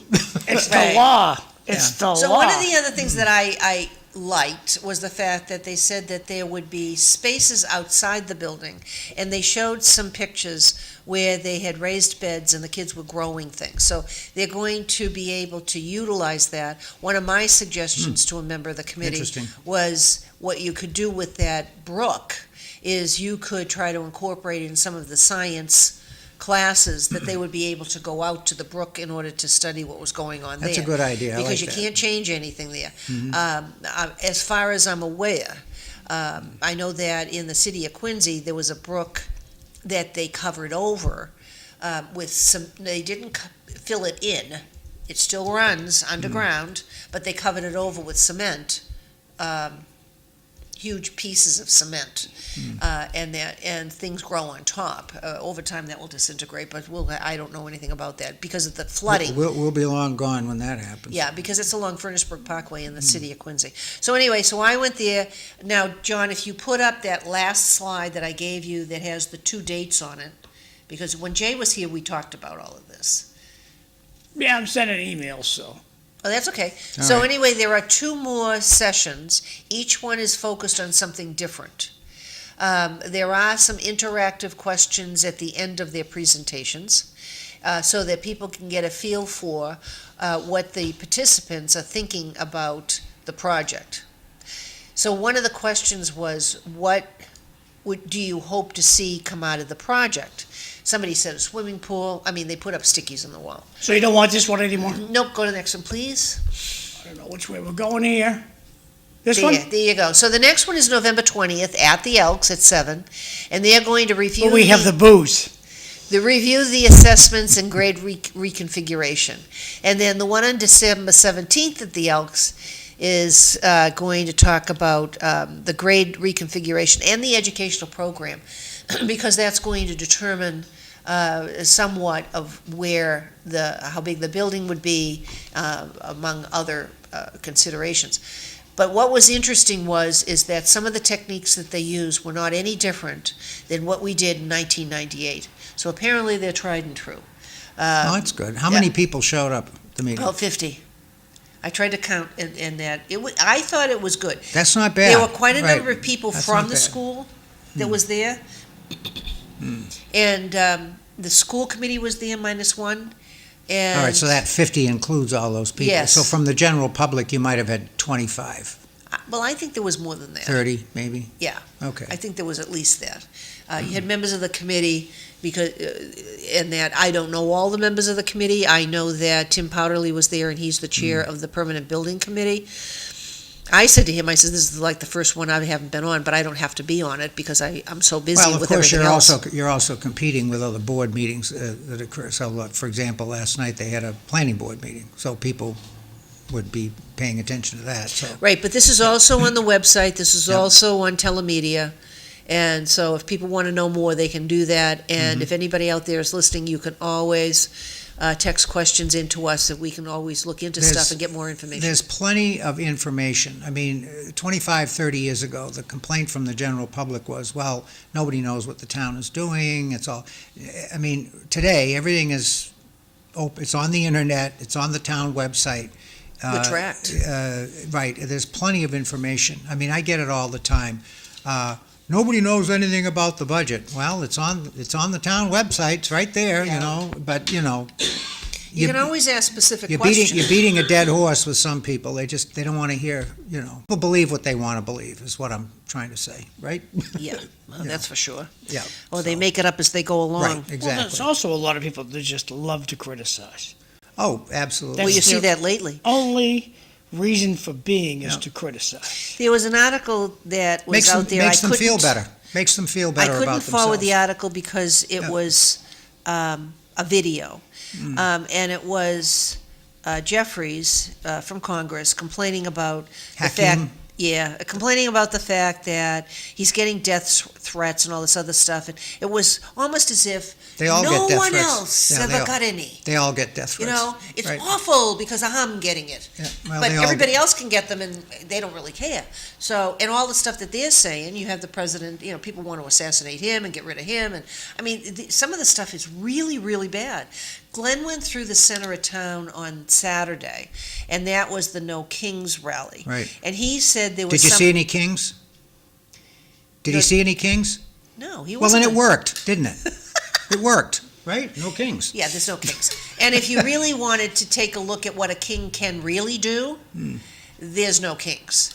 It's Right. the law. It's the So law. one of the other things that I liked was the fact that they said that there would be spaces outside the building, and they showed some pictures where they had raised beds and the kids were growing things. So they're going to be able to utilize that. One of my suggestions to a member of the committee Interesting. was what you could do with that brook is you could try to incorporate in some of the science classes that they would be able to go out to the brook in order to study what was going on there. That's a good idea. I Because like you that. can't change anything there. As far as I'm aware, I know that in the city of Quincy, there was a brook that they covered over with some, they didn't fill it in. It still runs underground, but they covered it over with cement, huge pieces of cement. And things grow on top. Over time, that will disintegrate, but I don't know anything about that because of the flooding. We'll be long gone when that happens. Yeah, because it's along Furnaceburg Parkway in the city of Quincy. So anyway, so I went there. Now, John, if you put up that last slide that I gave you that has the 2 dates on it, because when Jay was here, we talked about all of this. Yeah, I'm sending emails, so. Oh, that's okay. All So right. anyway, there are 2 more sessions. Each one is focused on something different. There are some interactive questions at the end of their presentations so that people can get a feel for what the participants are thinking about the project. So one of the questions was, what do you hope to see come out of the project? Somebody said a swimming pool. I mean, they put up stickies on the wall. So you don't want this one anymore? Nope, go to the next one, please. I don't know which way we're going here. This There, one? there you go. So the next one is November 20th at the Elks at 7, and they are going to review But we have the booze. review the assessments and grade reconfiguration. And then the one on December 17th at the Elks is going to talk about the grade reconfiguration and the educational program, because that's going to determine somewhat of where how big the building would be, among other considerations. But what was interesting is that some of the techniques that they used were not any different than what we did in 1998. So apparently they're tried and true. Oh, that's good. How many people showed up at the meeting? About 50. I tried to count, and that I thought it was good. That's not bad. There were quite a Right. number of people That's from not the bad. school that was there. And the school committee was there -1. And All right, so that 50 includes all those people. Yes. So from the general public, you might have had 25, well, I think there was more than that. 30, maybe? Yeah. Okay. I think there was at least that. You had members of the committee, because, and that, I don't know all the members of the committee. I know that Tim Powderly was there, and he's the chair of the Permanent Building Committee. I said to him, I said, this is like the first one I haven't been on, but I don't have to be on it because I'm so busy Well, of with course, everything else. you're also competing with other board meetings that occur. So, look, for example, last night they had a planning board meeting, so people would be paying attention to that, so. Right, but this is also on the website, this is Yep. also on telemedia, and so if people want to know more, they can do that, and if anybody out there is listening, you can always text questions into us, that we can always look into There's- stuff and get more information. There's plenty of information. I mean, 25, 30 years ago, the complaint from the general public was, well, nobody knows what the town is doing, it's all, I mean, today, everything is open, it's on the internet, it's on the town website. We're tracked. Right, there's plenty of information. I mean, I get it all the time. Nobody knows anything about the budget. Well, it's on the town website, it's right there, Yeah. you know, but, You can always ask specific You're questions. beating a dead horse with some people. They don't want to hear, people believe what they want to believe is what I'm trying to say, right? Yeah, well, that's for sure. Yeah. Or they make it up as they go along. Right, Well, exactly. there's also a lot of people that just love to criticize. Oh, absolutely. Well, you That's see their- that lately. Only reason for being is Yeah. to criticize. There was an article that was out there. Makes I them feel couldn't- better. Makes them feel I better couldn't about forward the themselves. article because it Yeah. was a video. And it was Jeffries from Congress complaining about the fact, Hakeem. complaining about the fact that he's getting death threats and all this other stuff. And it was almost as if They all no get death one threats. else Yeah, they ever all- got any. They all get death You threats. know, it's Right. awful because I'm getting it. Yeah, well, But they all everybody get- else can get them and they don't really care. So, and all the stuff that they're saying, you have the president, people want to assassinate him and get rid of him. And I mean, some of the stuff is really, really bad. Glenn went through the center of town on Saturday, and that was the No Kings rally. Right. And he said there was Did you see any kings? Did he No. see any kings? No, he Well, wasn't. then it worked, didn't it? It worked, right? No kings. Yeah, there's no kings. And if you really wanted to take a look at what a king can really do, there's no kings.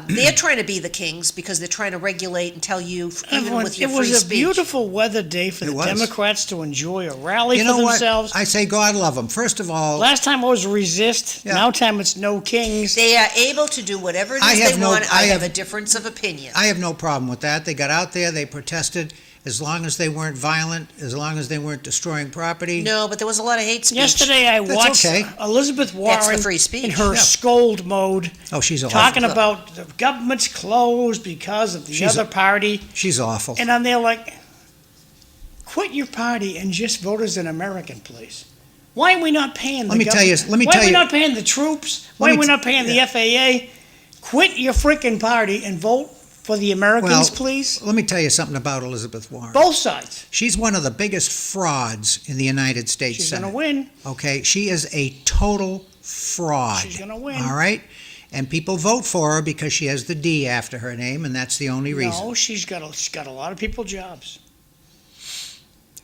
They're trying to be the kings because they're trying to regulate and tell you, even Everyone, with your it free was a speech. beautiful weather day for It the was. Democrats to enjoy a rally You for know what? themselves. I say God love them. First of all, Last time it was resist. Yeah. Now time it's no kings. They are able to do whatever it I is have they no- want. I I have have- a difference of opinion. I have no problem with that. They got out there, they protested, as long as they weren't violent, as long as they weren't destroying property. No, but there was a lot of hate speech. Yesterday I That's watched okay. Elizabeth That's the Warren free speech. in her Yeah. scold mode, Oh, she's awful. talking about the government's closed because of the She's other party. She's awful. And I'm there like, quit your party and just vote as an American, please. Why are we not paying the Let me tell you- government? let me Why tell are we you- not paying the troops? Why me are we t- not paying the FAA? Quit your freaking party and vote for the Americans, Well, please. Let me tell you something about Elizabeth Warren. Both sides. She's one of the biggest frauds in the United States She's Senate. going to win. Okay, she is a total fraud. She's gonna win. All right, and people vote for her because she has the D after her name, and that's the only reason. No, she's got a lot of people jobs.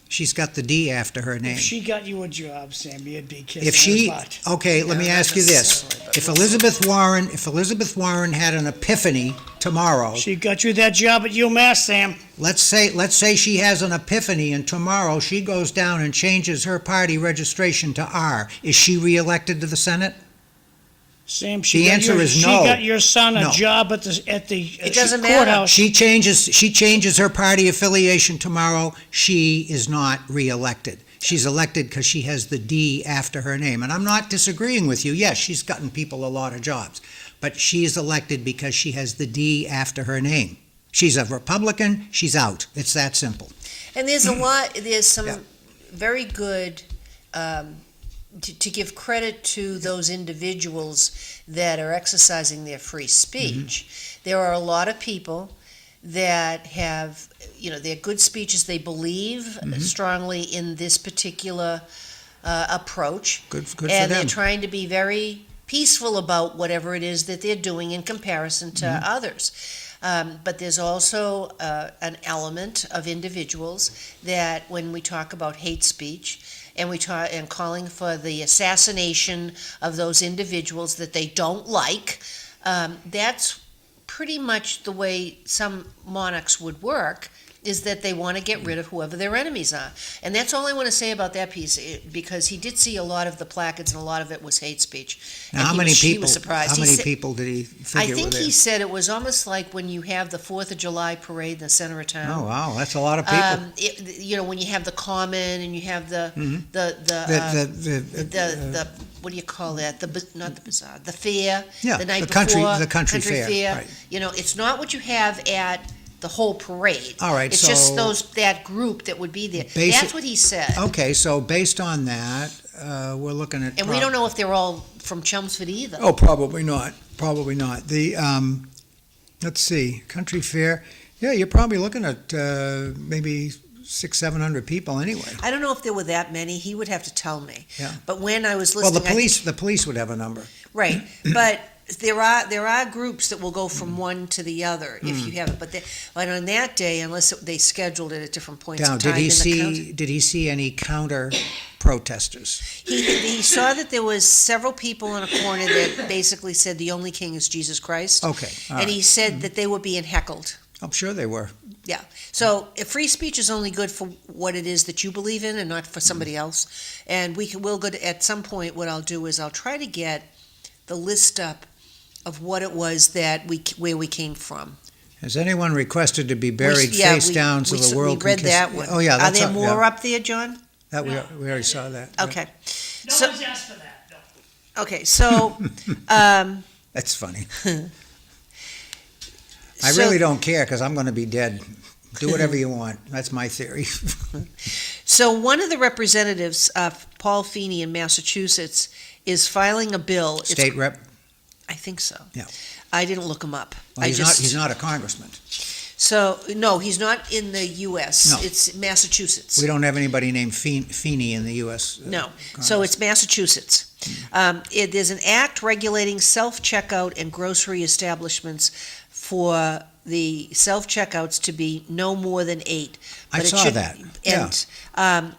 She's got the D after her name. If she got you a job, Sammy, you'd be kissing If she, her butt. okay, let me ask you this: if Elizabeth Warren had an epiphany tomorrow, She got you that job at UMass, Sam. let's say she has an epiphany, and tomorrow she goes down and changes her party registration to R. Is she reelected to the Senate? Sam, The answer is no. She got your son a No. job at the It doesn't matter. courthouse. She changes her party affiliation tomorrow. She is not reelected. She's elected because she has the D after her name. And I'm not disagreeing with you. Yes, she's gotten people a lot of jobs. But she's elected because she has the D after her name. She's a Republican. She's out. It's that simple. And there's some Yeah. very good, to give credit to those individuals that are exercising their free speech. There are a lot of people that have, they're good speeches. They believe strongly in this particular approach. Good for And they're them. trying to be very peaceful about whatever it is that they're doing in comparison to others. But there's also an element of individuals that when we talk about hate speech and and calling for the assassination of those individuals that they don't like, that's pretty much the way some monarchs would work, is that they want to get rid of whoever their enemies are. And that's all I want to say about that piece, because he did see a lot of the placards and a lot of it was hate speech. Now, And how he many was- he people? was surprised. How He many said- people did he I figure think were he there? said it was almost like when you have the 4th of July parade in the center of town. Oh wow, that's a lot of people. When you have the common and you have the what do you call that? Not the bazaar, the fair. Yeah, the night the country- before, the country fair, right. It's not what you have at the whole parade. All right, it's just so- that group that would be there. Basic- That's what he said. Okay, so based on that, we're looking at. And we don't know if they're all from Chelmsford either. Oh, probably not. Probably not. The let's see, country fair. Yeah, you're probably looking at maybe 600-700 people anyway. I don't know if there were that many. He would have to tell me. Yeah. But when I was Well, listening, the police would have a number. right, but there are groups that will go from one to the other if you have it. But on that day, unless they scheduled it at different points Now, of time in the county. did he see any counter protesters. He saw that there was several people in a corner that basically said the only king is Jesus Christ. Okay. all And right. he said that they were being heckled. I'm sure they were. Yeah. So if free speech is only good for what it is that you believe in and not for somebody else. And we'll go to, at some point, what I'll do is I'll try to get the list up of what it was where we came from. Has anyone requested to be buried face down so the world we can read kiss? that one. Oh, yeah. Are That's there up, more yeah. up there, John? That we already saw that. yeah. Okay. No So- one's asked for that, no. Okay. So. That's funny. So- I really don't care because I'm going to be dead. Do whatever you want. That's my theory. So one of the representatives, Paul Feeney in Massachusetts, is filing a bill. State rep? I think so. Yeah. I didn't look him up. Well, he's not a congressman. So, no, he's not in the U.S. No. It's Massachusetts. We don't have anybody named Feeney in the U.S. No. Congress. So it's Massachusetts. There's an act regulating self-checkout and grocery establishments for the self-checkouts to be no more than 8. I But it saw should- that. And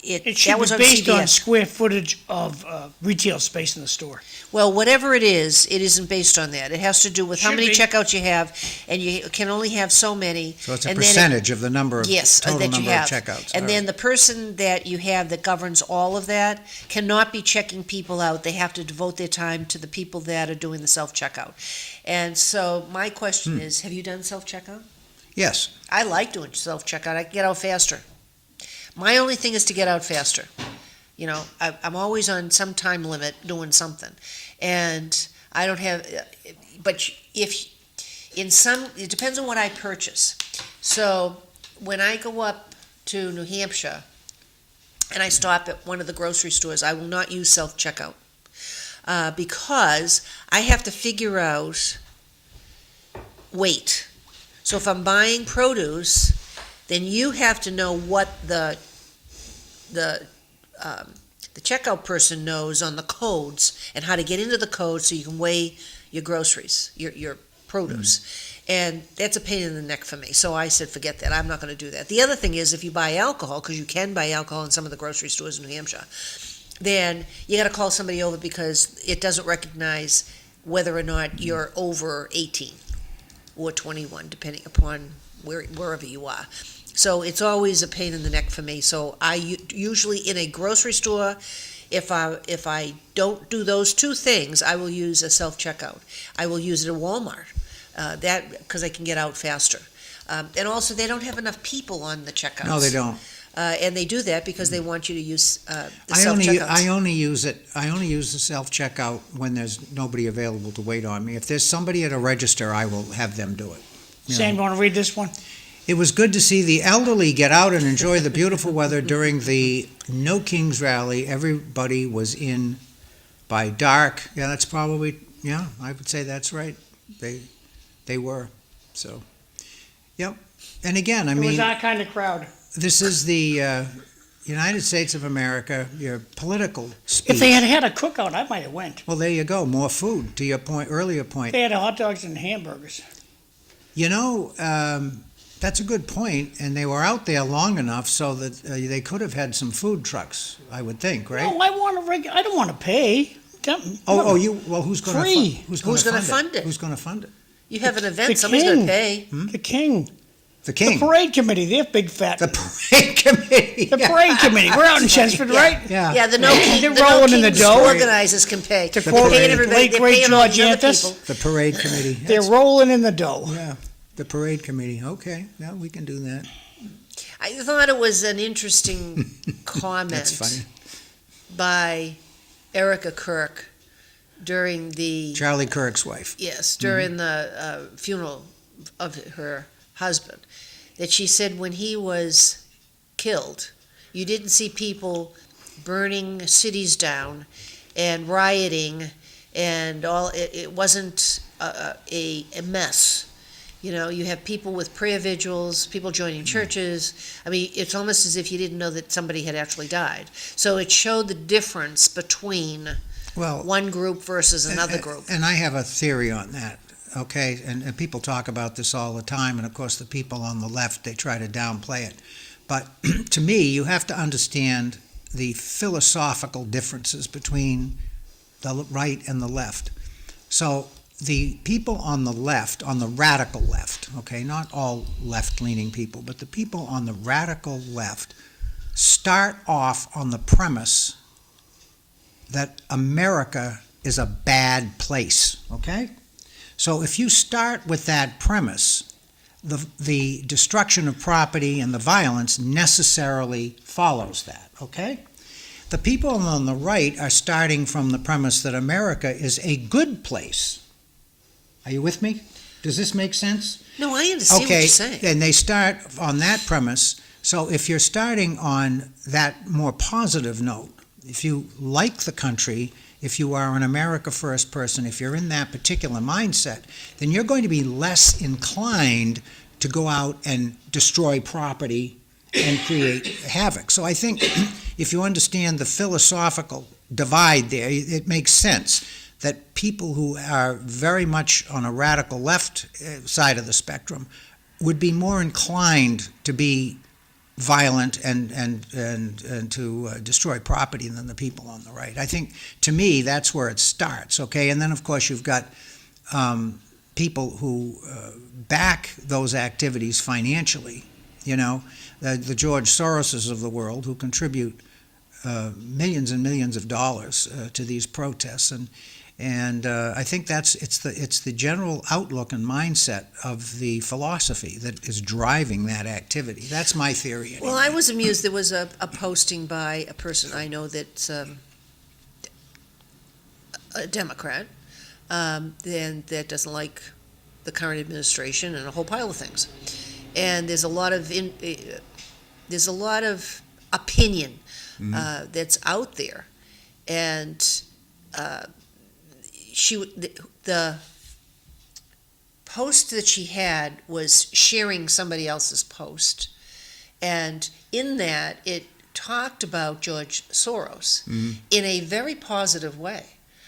It that should was be on based on CBS. square footage of retail space in the store. Well, whatever it isn't based on that. It has to do with how Should many be. checkouts you have, and you can only have so many. So it's a and then percentage of the number of Yes, total that you number have. of checkouts. And All then right. the person that you have that governs all of that cannot be checking people out. They have to devote their time to the people that are doing the self-checkout. And so my question is, have you done self-checkout? Yes. I like doing self-checkout. I can get out faster. My only thing is to get out faster. You know, I'm always on some time limit doing something. And I don't have, but it depends on what I purchase. So when I go up to New Hampshire and I stop at one of the grocery stores, I will not use self-checkout because I have to figure out weight. So if I'm buying produce, then you have to know what the checkout person knows on the codes and how to get into the code so you can weigh your groceries, your produce. And that's a pain in the neck for me. So I said, forget that. I'm not going to do that. The other thing is if you buy alcohol, because you can buy alcohol in some of the grocery stores in New Hampshire, then you got to call somebody over because it doesn't recognize whether or not you're over 18 or 21, depending upon wherever you are. So it's always a pain in the neck for me. So I usually in a grocery store, if I don't do those two things, I will use a self-checkout. I will use it at Walmart, because I can get out faster. And also, they don't have enough people on the checkouts. No, they don't. And they do that because they want you to use the I self-checkouts. only use the self-checkout when there's nobody available to wait on me. If there's somebody at a register, I will have them do it. You Sam, know. you want to read this one? It was good to see the elderly get out and enjoy the beautiful weather during the No Kings rally. Everybody was in by dark. Yeah, that's probably, yeah, I would say that's right. They were. So, yep. And again, I It was mean, our kind of crowd. this is the United States of America, your political speech. If they had had a cookout, I might have went. Well, there you go, more food, to your earlier point. They had hot dogs and hamburgers. You know, that's a good point, and they were out there long enough so that they could have had some food trucks, I would think, right? No, I don't want to pay. Who's going to Free. Who's gonna fund it? Who's going to fund it? You have an The event, somebody's going to king. pay. The king. The king. The parade committee. They're big fat. The parade committee. The parade committee. We're out in Chelmsford, right? Yeah. Yeah, the No They're Kings rolling in the dough. organizers can pay. To They're quote paying the everybody. late They're great paying all George the other Anthes. people. The parade committee. They're rolling in the dough. Yeah, the parade committee. Okay, yeah, we can do that. I thought it was an interesting comment That's funny. by Erica Kirk during the Charlie Kirk's wife. during the funeral of her husband, that she said when he was killed, you didn't see people burning cities down and rioting and all. It wasn't a mess. You know, you have people with prayer vigils, people joining churches. I mean, it's almost as if you didn't know that somebody had actually died. So it showed the difference between Well, one group versus another group. And I have a theory on that, okay? And people talk about this all the time, and of course, the people on the left, they try to downplay it. But to me, you have to understand the philosophical differences between the right and the left. So the people on the left, on the radical left, okay, not all left-leaning people, but the people on the radical left start off on the premise that America is a bad place, okay? So if you start with that premise, the destruction of property and the violence necessarily follows that, okay? The people on the right are starting from the premise that America is a good place. Are you with me? Does this make sense? No, I understand what you're saying. Okay, and they start on that premise. So if you're starting on that more positive note, if you like the country, if you are an America First person, if you're in that particular mindset, then you're going to be less inclined to go out and destroy property and create havoc. So I think if you understand the philosophical divide there, it makes sense that people who are very much on a radical left side of the spectrum would be more inclined to be violent and to destroy property than the people on the right. I think, to me, that's where it starts, okay? And then, of course, you've got people who back those activities financially, you know, the George Soroses of the world, who contribute millions and millions of dollars to these protests. And I think it's the general outlook and mindset of the philosophy that is driving that activity. That's my theory. Anyway. Well, I was amused. There was a posting by a person I know that's a Democrat, and that doesn't like the current administration and a whole pile of things. And there's a lot of opinion that's out there, and the post that she had was sharing somebody else's post, and in that it talked about George Soros in a very positive way.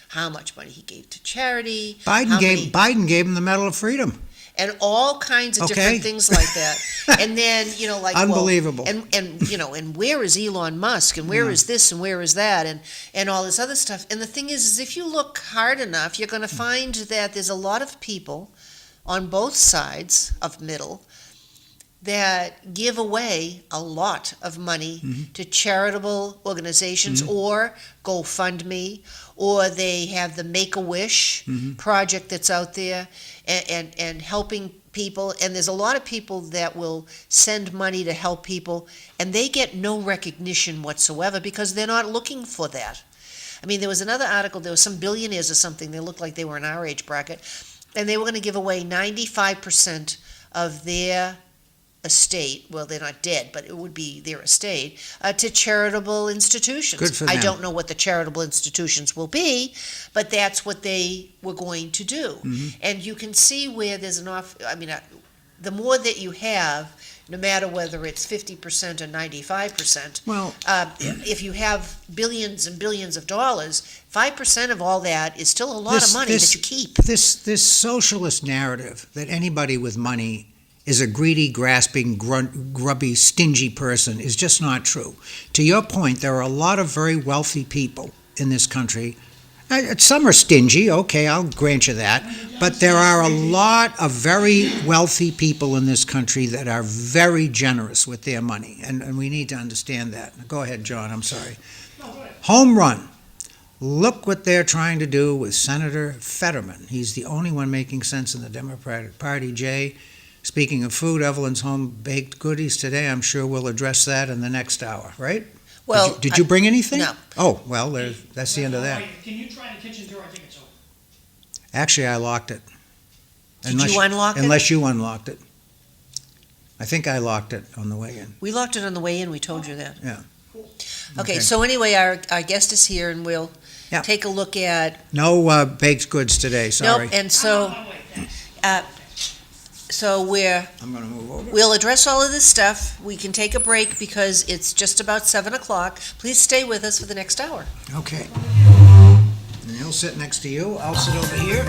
How much money he gave to charity. Biden gave him the Medal of Freedom. And all kinds of different things like that. And then, like, unbelievable. Well, and where is Elon Musk, and where is this, and where is that, and all this other stuff. And the thing is if you look hard enough, you're going to find that there's a lot of people on both sides of middle that give away a lot of money to charitable organizations or GoFundMe, or they have the Make-A-Wish project that's out there and helping people. And there's a lot of people that will send money to help people, and they get no recognition whatsoever because they're not looking for that. I mean, there was another article, there was some billionaires or something, they looked like they were in our age bracket, and they were going to give away 95% of their estate, well, they're not dead, but it would be their estate, to charitable institutions. Good for them. I don't know what the charitable institutions will be, but that's what they were going to do. And you can see where there's the more that you have, no matter whether it's 50% or 95%, well, if you have billions and billions of dollars, 5% of all that is still a lot of money that you keep. This socialist narrative that anybody with money is a greedy, grasping, grubby, stingy person is just not true. To your point, there are a lot of very wealthy people in this country. Some are stingy, okay, I'll grant you that. But there are a lot of very wealthy people in this country that are very generous with their money, and we need to understand that. Go ahead, John, I'm sorry. Home run. Look what they're trying to do with Senator Fetterman. He's the only one making sense in the Democratic Party, Jay. Speaking of food, Evelyn's home-baked goodies today, I'm sure we'll address that in the next hour, right? Well, Did you bring anything? No. Oh, well, that's the end of that. Can you try the kitchen door? I think it's open. Actually, I locked it. Did you unlock it? Unless you unlocked it. I think I locked it on the way in. We locked it on the way in, we told you that. Yeah. Okay, so anyway, our guest is here, and we'll take a look at... No baked goods today, sorry. Nope, and so... So I'm going to move over. we'll address all of this stuff. We can take a break because it's just about 7 o'clock. Please stay with us for the next hour. Okay. And he'll sit next to you. I'll sit over here.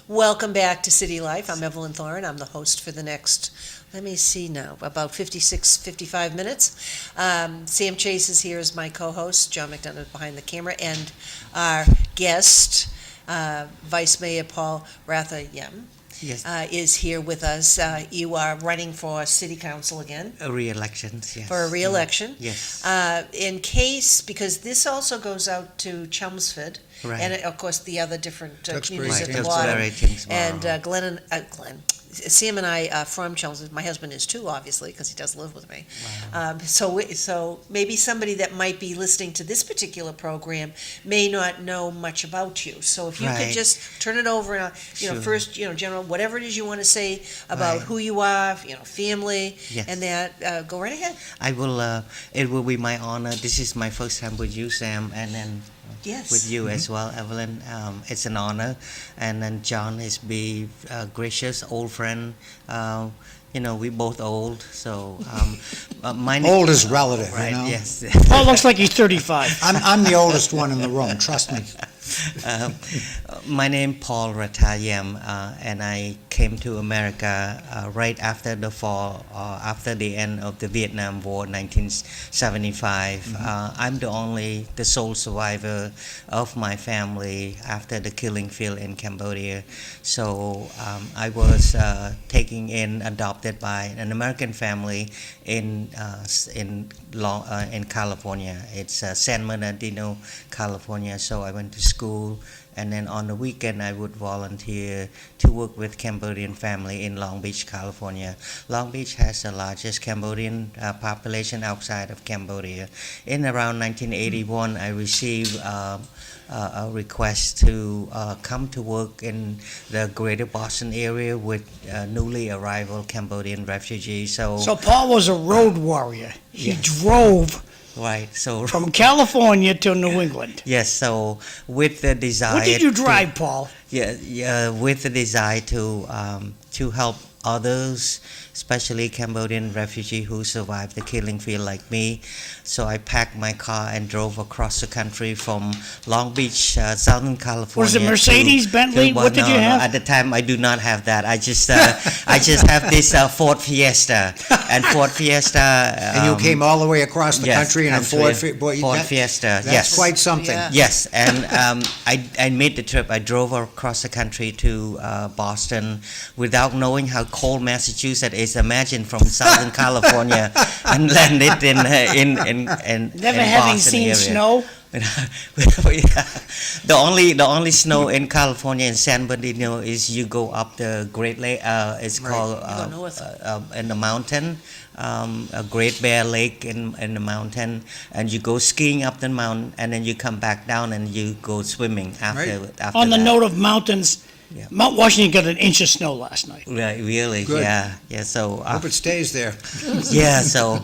Welcome back to City Life. I'm Evelyn Thoren. I'm the host for the next, let me see now, about 56, 55 minutes. Sam Chase is here as my co-host. John McDonough is behind the camera. And our guest, Vice Mayor Paul Ratha Yem, Yes, is here with us. You are running for City Council again, a re-election, yes. for a re-election. Yes. In case, because this also goes out to Chelmsford, Right. and of course the other different Tewksbury, communities at the Tewksbury, bottom. Tewksbury. And Glenn, Sam and I are from Chelmsford. My husband is too, obviously, because he does live with me. So maybe somebody that might be listening to this particular program may not know much about you. So if you could Right. just turn it over, Sure. first, general, whatever it is you want to say about Right. who you are, family, Yes. and that, go right ahead. I will. It will be my honor. This is my first time with you, Sam, and then Yes. with you as well, Evelyn. It's an honor, and then John is be gracious, old friend. We both old, so my name. Old is relative, Right. you know. Yes. Paul looks like he's 35. I'm the oldest one in the room, trust me. My name Paul Ratha Yem, and I came to America right after the fall, after the end of the Vietnam War, 1975. I'm the sole survivor of my family after the killing field in Cambodia. So I was adopted by an American family in California. It's San Bernardino, California. So I went to school, and then on the weekend I would volunteer to work with Cambodian family in Long Beach, California. Long Beach has the largest Cambodian population outside of Cambodia. In around 1981, I received a request to come to work in the greater Boston area with newly arrival Cambodian refugees. So Paul was a road warrior. He drove Right. So from California to New England. yes. So with the desire. What did you drive, Paul? With the desire to help others, especially Cambodian refugee who survived the killing field like me. So I packed my car and drove across the country from Long Beach, Southern California. Was it Mercedes, Bentley? What did you have? At the time, I do not have that. I just have this Ford Fiesta, and Ford Fiesta. And you came all the way across the country in a Ford Fiesta. That's Yes, quite something. Yeah. Yes, and I made the trip. I drove across the country to Boston without knowing how cold Massachusetts is. Imagine from Southern California and landed in Never having Boston seen area. snow? The only snow in California in San Bernardino is you go up the Great Lake. It's called You go north. in the mountain, a Great Bear Lake in the mountain, and you go skiing up the mountain, and then you come back down and you go swimming after. Right. After On the that. note of mountains, Yeah. Mount Washington got an inch of snow last night. Right, really, Good. yeah. So Hope it stays there. yeah, so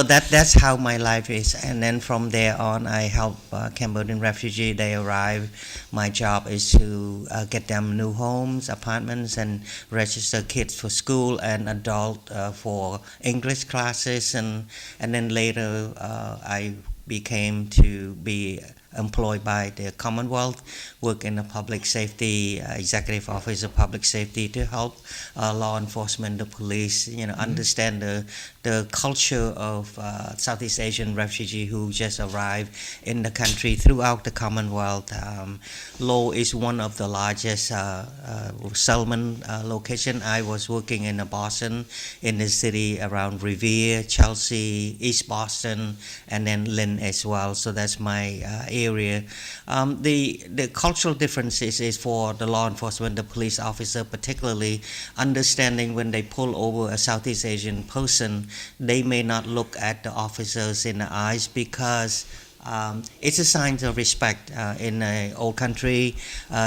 that's how my life is, and then from there on, I help Cambodian refugee. They arrive. My job is to get them new homes, apartments, and register kids for school and adult for English classes, and then later I became to be employed by the Commonwealth, work in the public safety, executive office of public safety to help law enforcement, the police, understand the culture of Southeast Asian refugee who just arrived in the country throughout the Commonwealth. Law is one of the largest settlement location. I was working in Boston, in the city around Revere, Chelsea, East Boston, and then Lynn as well. So that's my area. The cultural differences is for the law enforcement, the police officer, particularly understanding when they pull over a Southeast Asian person, they may not look at the officers in the eyes because it's a sign of respect. In an old country,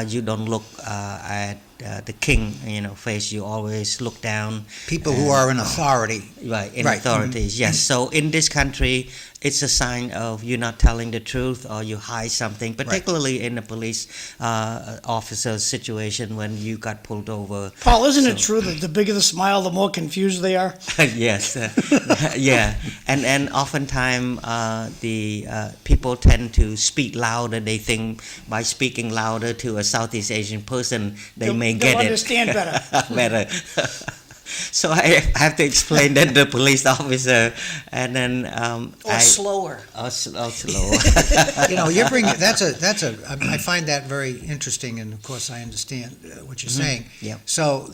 you don't look at the king, face. You always look down. People who are in authority. Right, in Right. authorities, yes. So in this country, it's a sign of you not telling the truth or you hide something, particularly in a police officer's situation when you got pulled over. Paul, isn't it true that the bigger the smile, the more confused they are? Yes, yeah. And oftentimes the people tend to speak louder. They think by speaking louder to a Southeast Asian person, they may may They'll get it understand better. better. So I have to explain that to the police officer, and then Or slower. slower. You bring that's a I find that very interesting, and of course I understand what you're saying. Yeah. So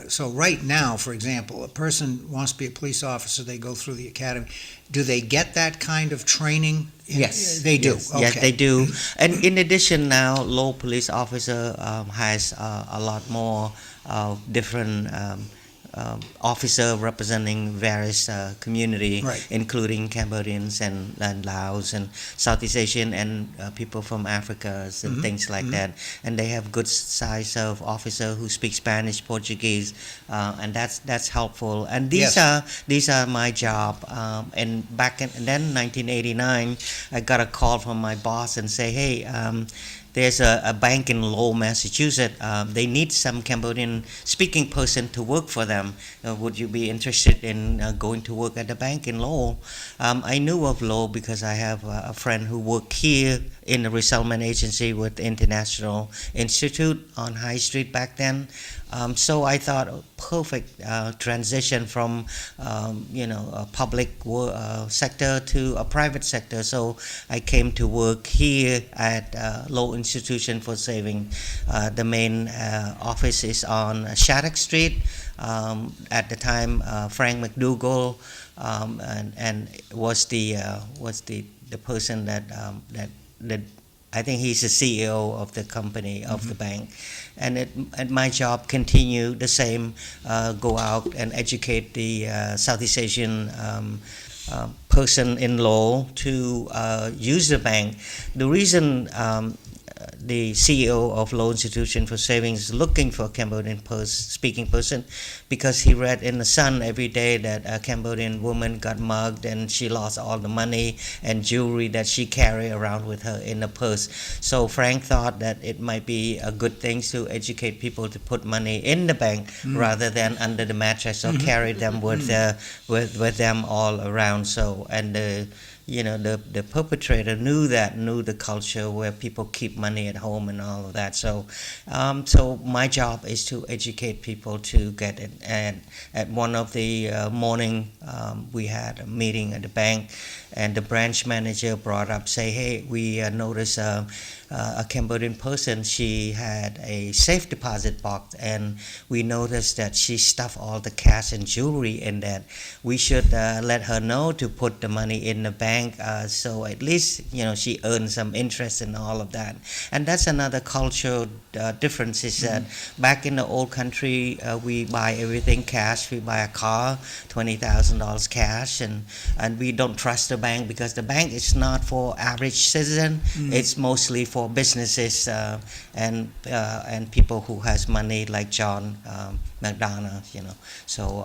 so right now, for example, a person wants to be a police officer. They go through the academy. Do they get that kind of training? Yes, they do. Yes, Okay. yes, they do. And in addition, now Lowell police officer has a lot more different officer representing various community, Right. including Cambodians and Laos and Southeast Asian and people from Africa and things like that. And they have good size of officer who speak Spanish, Portuguese, and that's helpful. And these Yes. are my job. And back in then 1989, I got a call from my boss and say, hey. There's a bank in Lowell, Massachusetts. They need some Cambodian speaking person to work for them. Would you be interested in going to work at the bank in Lowell? I knew of Lowell because I have a friend who worked here in the resettlement agency with International Institute on High Street back then. So I thought perfect transition from a public sector to a private sector. So I came to work here at Lowell Institution for Saving. The main office is on Shattuck Street. At the time, Frank McDougall and was the person that I think he's the CEO of the company, of the bank. And my job continue the same, go out and educate the Southeast Asian person in Lowell to use the bank. The reason the CEO of Lowell Institution for Savings is looking for a Cambodian speaking person because he read in the Sun every day that a Cambodian woman got mugged and she lost all the money and jewelry that she carried around with her in a purse. So Frank thought that it might be a good thing to educate people to put money in the bank rather than under the mattress or carry them with them all around. So and the perpetrator knew the culture where people keep money at home and all of that. So my job is to educate people to get it. And at one of the morning, we had a meeting at the bank, and the branch manager brought up, say, hey, we noticed a Cambodian person. She had a safe deposit box, and we noticed that she stuffed all the cash and jewelry in that. We should let her know to put the money in the bank, so at least she earns some interest in all of that. And that's another cultural difference. Is that back in the old country, we buy everything cash. We buy a car, $20,000 cash, and we don't trust the bank because the bank is not for average citizen. It's mostly for businesses and people who has money like John McDonough, So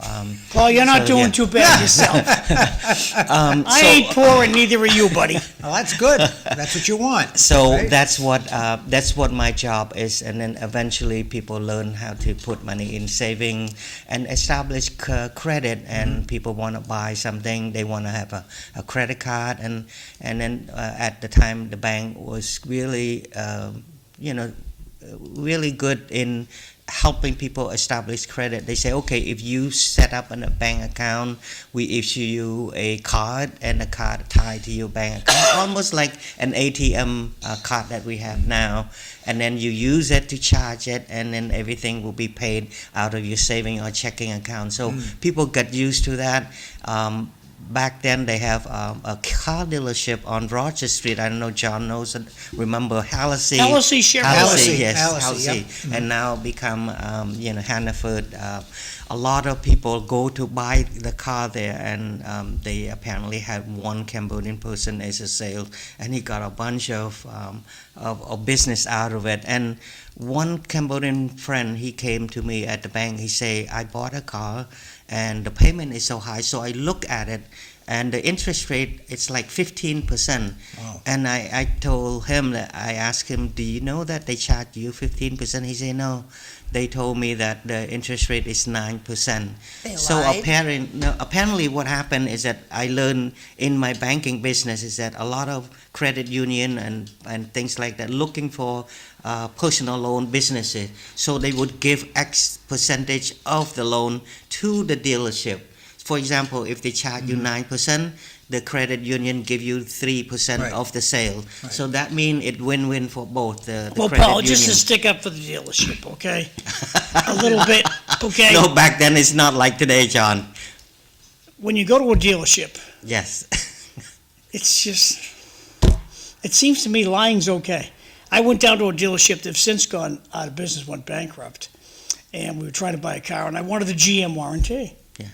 Well, you're not so, doing yeah. too bad yourself. I ain't poor, and neither are you, buddy. Well, that's good. That's what you want. So right? that's what my job is, and then eventually people learn how to put money in saving and establish credit. And people want to buy something, they want to have a credit card, and then at the time the bank was really really good in helping people establish credit. They say, okay, if you set up a bank account, we issue you a card, and a card tied to your bank account, almost like an ATM card that we have now. And then you use it to charge it, and then everything will be paid out of your saving or checking account. So people get used to that. Back then, they have a car dealership on Roger Street. I don't know, John knows it. Remember Halsey? Halsey Chevrolet. Halsey, Yes, Halsey, Halsey. yep. And now become, Hannaford. A lot of people go to buy the car there, and they apparently had one Cambodian person as a sales, and he got a bunch of business out of it. And one Cambodian friend, he came to me at the bank. He say, I bought a car, and the payment is so high. So I look at it, and the interest rate it's like 15%. Wow. And I told him that I asked him, do you know that they charge you 15%? He said no. They told me that the interest rate is 9%. They So lied? apparently what happened is that I learned in my banking business is that a lot of credit union and things like that looking for personal loan businesses. So they would give X percentage of the loan to the dealership. For example, if they charge you 9%, the credit union give you 3% Right. of the sale. Right. So that means it win-win for both the Well, credit Paul, union. just to stick up for the dealership, okay? A little bit, okay? No, back then it's not like today, John. When you go to a dealership, Yes. it's just, it seems to me lying's okay. I went down to a dealership that's since gone out of business, went bankrupt, and we were trying to buy a car, and I wanted the GM warranty. Yeah.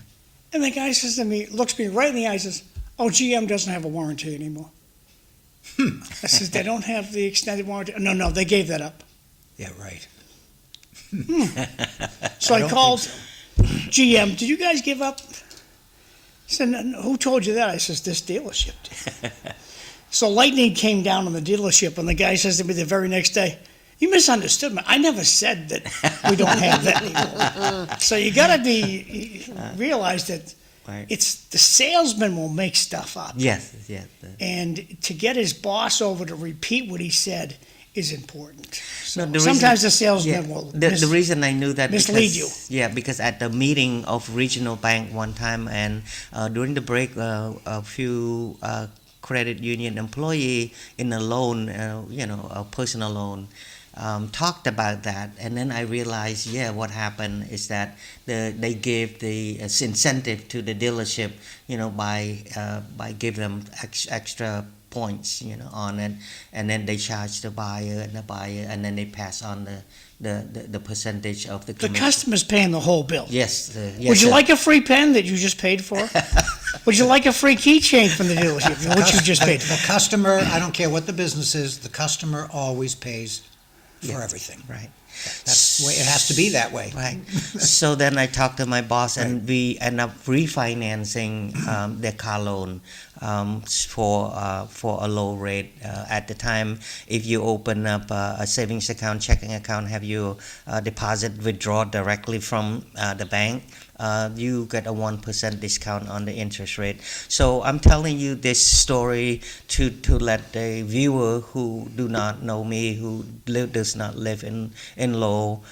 And the guy says to me, looks me right in the eye, says, "Oh, GM doesn't have a warranty anymore." I says, "They don't have the extended warranty?" No, they gave that up. Yeah, right. So I I don't called think GM, "Did you guys give up?" He said, "No, who told you that?" I says, "This dealership did." So lightning came down on the dealership, and the guy says to me the very next day, "You misunderstood me. I never said that we don't have that anymore." So you gotta realize that Right. it's the salesman will make stuff up. Yes. And to get his boss over to repeat what he said is important. So No, the sometimes reason- the salesman Yeah. will The reason I knew that mislead because, you. Yeah, because at the meeting of regional bank one time, and during the break, a few credit union employee in a loan, a personal loan, talked about that, and then I realized, what happened is that they gave the incentive to the dealership, by give them extra points, on it, and then they charge the buyer, and then they pass on the percentage of the The commission. customer's paying the whole bill. Yes. Would you sir. like a free pen that you just paid for? Would you like a free keychain from the dealership, which you just paid for? The customer, I don't care what the business is, the customer always pays for Yeah. everything. Right. That's the way, it has to be that way. Right. So then I talked to my boss, and we end up refinancing the car loan for a low rate. At the time, if you open up a savings account, checking account, have your deposit withdraw directly from the bank, you get a 1% discount on the interest rate. So I'm telling you this story to let the viewer who do not know me, who does not live in Lowell,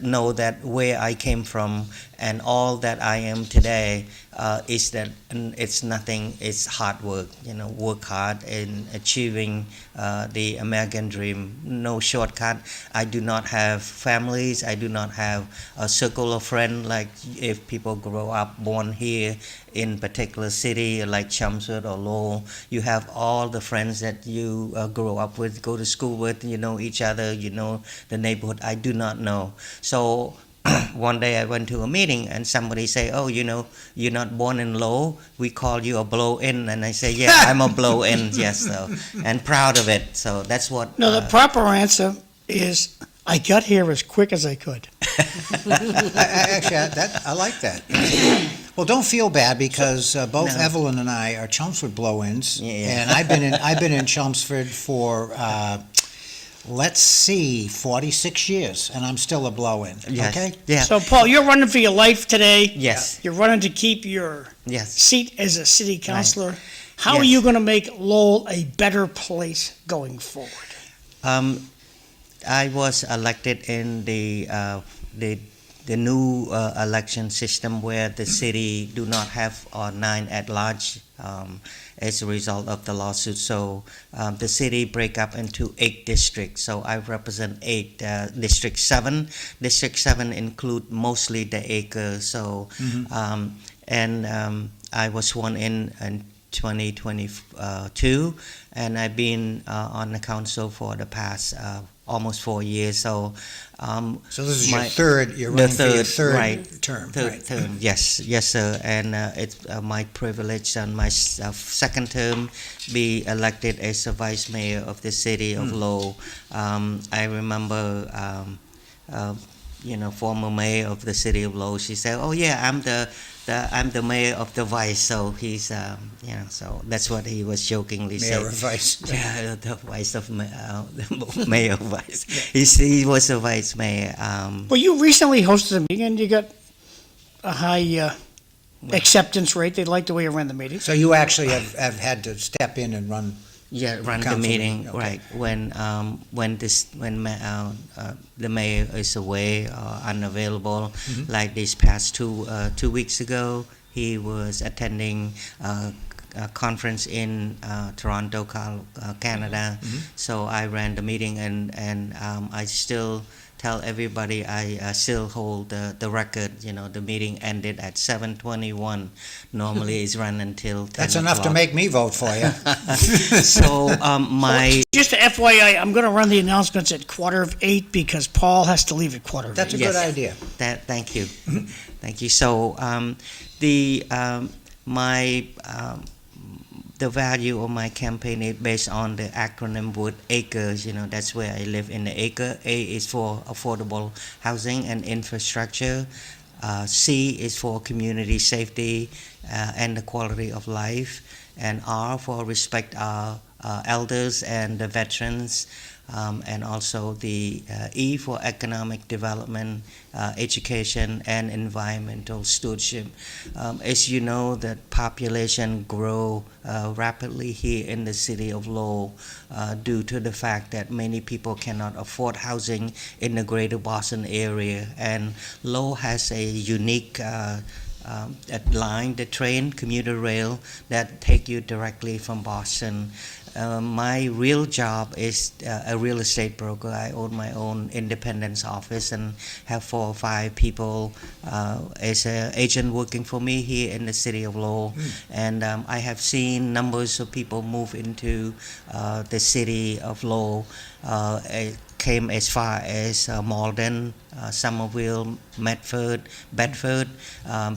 know that where I came from and all that I am today is that it's nothing. It's hard work. Work hard in achieving the American dream. No shortcut. I do not have families. I do not have a circle of friends like if people grow up born here in particular city like Chelmsford or Lowell. You have all the friends that you grow up with, go to school with. You know each other. You know the neighborhood. I do not know. So one day I went to a meeting and somebody say, "Oh, you're not born in Lowell. We call you a blow-in." And I say, "Yeah, I'm a blow-in." Yes, so and proud of it. So that's what. No, the proper answer is, I got here as quick as I could. I like that. Well, don't feel bad because both No. Evelyn and I are Chelmsford blow-ins, Yeah. and I've been in Chelmsford for let's see, 46 years, and I'm still a blow-in. Yes. Okay. Yeah. So, Paul, you're running for your life today. Yes. You're running to keep your Yes. seat as a city councilor. How are Yes. you going to make Lowell a better place going forward? I was elected in the new election system where the city do not have 9 at large as a result of the lawsuit. So the city break up into 8 districts. So I represent 8 District 7. District 7 include mostly the acres. So I was sworn in 2022, and I've been on the council for the past almost 4 years. So So this is my- your third. You're running for your third right, term. Third right. term, yes, sir. And it's my privilege on my second term be elected as the vice mayor of the city of Lowell. I remember, former mayor of the city of Lowell. She said, "Oh yeah, I'm the I'm the mayor of the vice, so he's so that's what he was jokingly Mayor saying. of Vice. Yeah, the vice of the mayor of vice. He was a vice mayor. Well, you recently hosted a meeting and you got a high acceptance rate. They liked the way you ran the meeting. So you actually have had to step in and run. Yeah, run the Council meeting, meeting, okay. right? When the mayor is away or unavailable, like this past 2 weeks ago, he was attending a conference in Toronto, Canada. So I ran the meeting, and I still tell everybody I still hold the record. The meeting ended at 7:21. Normally it's run until 10 That's enough to o'clock. make me vote for you. So my Just a FYI, I'm going to run the announcements at 7:45 because Paul has to leave at 7:45. That's a Yes. good idea. Thank you, thank you. So the value of my campaign is based on the acronym word ACRES. That's where I live in the acre. A is for affordable housing and infrastructure. C is for community safety and the quality of life. And R for respect our elders and the veterans. And also the E for economic development, education, and environmental stewardship. As you know, the population grow rapidly here in the city of Lowell due to the fact that many people cannot afford housing in the greater Boston area. And Lowell has a unique line, the train, commuter rail, that take you directly from Boston. My real job is a real estate broker. I own my own independence office and have 4 or 5 people as an agent working for me here in the city of Lowell. And I have seen numbers of people move into the city of Lowell. It came as far as Malden, Somerville, Medford, Bedford,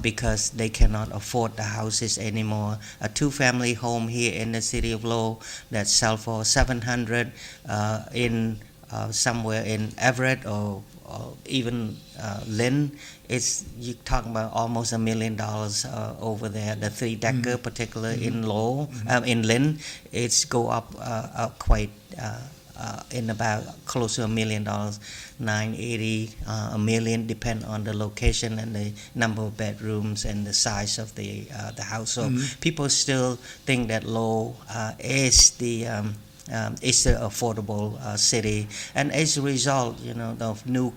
because they cannot afford the houses anymore. A 2-family home here in the city of Lowell that sell for $700 in somewhere in Everett or even Lynn. You're talking about almost $1 million over there. The 3-decker, particularly in Lowell, in Lynn, it's go up quite. In about close to $1 million, $980, $1 million, depend on the location and the number of bedrooms and the size of the house. So people still think that Lowell is the affordable city, and as a result, of new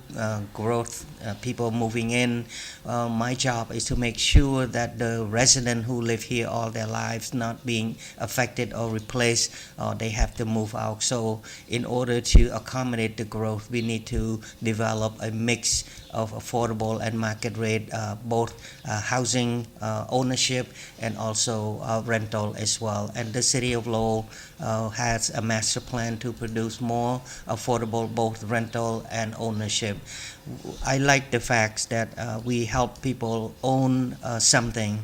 growth, people moving in. My job is to make sure that the resident who live here all their lives not being affected or replaced, or they have to move out. So, in order to accommodate the growth, we need to develop a mix of affordable and market rate, both housing ownership and also rental as well. And the city of Lowell has a master plan to produce more affordable both rental and ownership. I like the fact that we help people own something,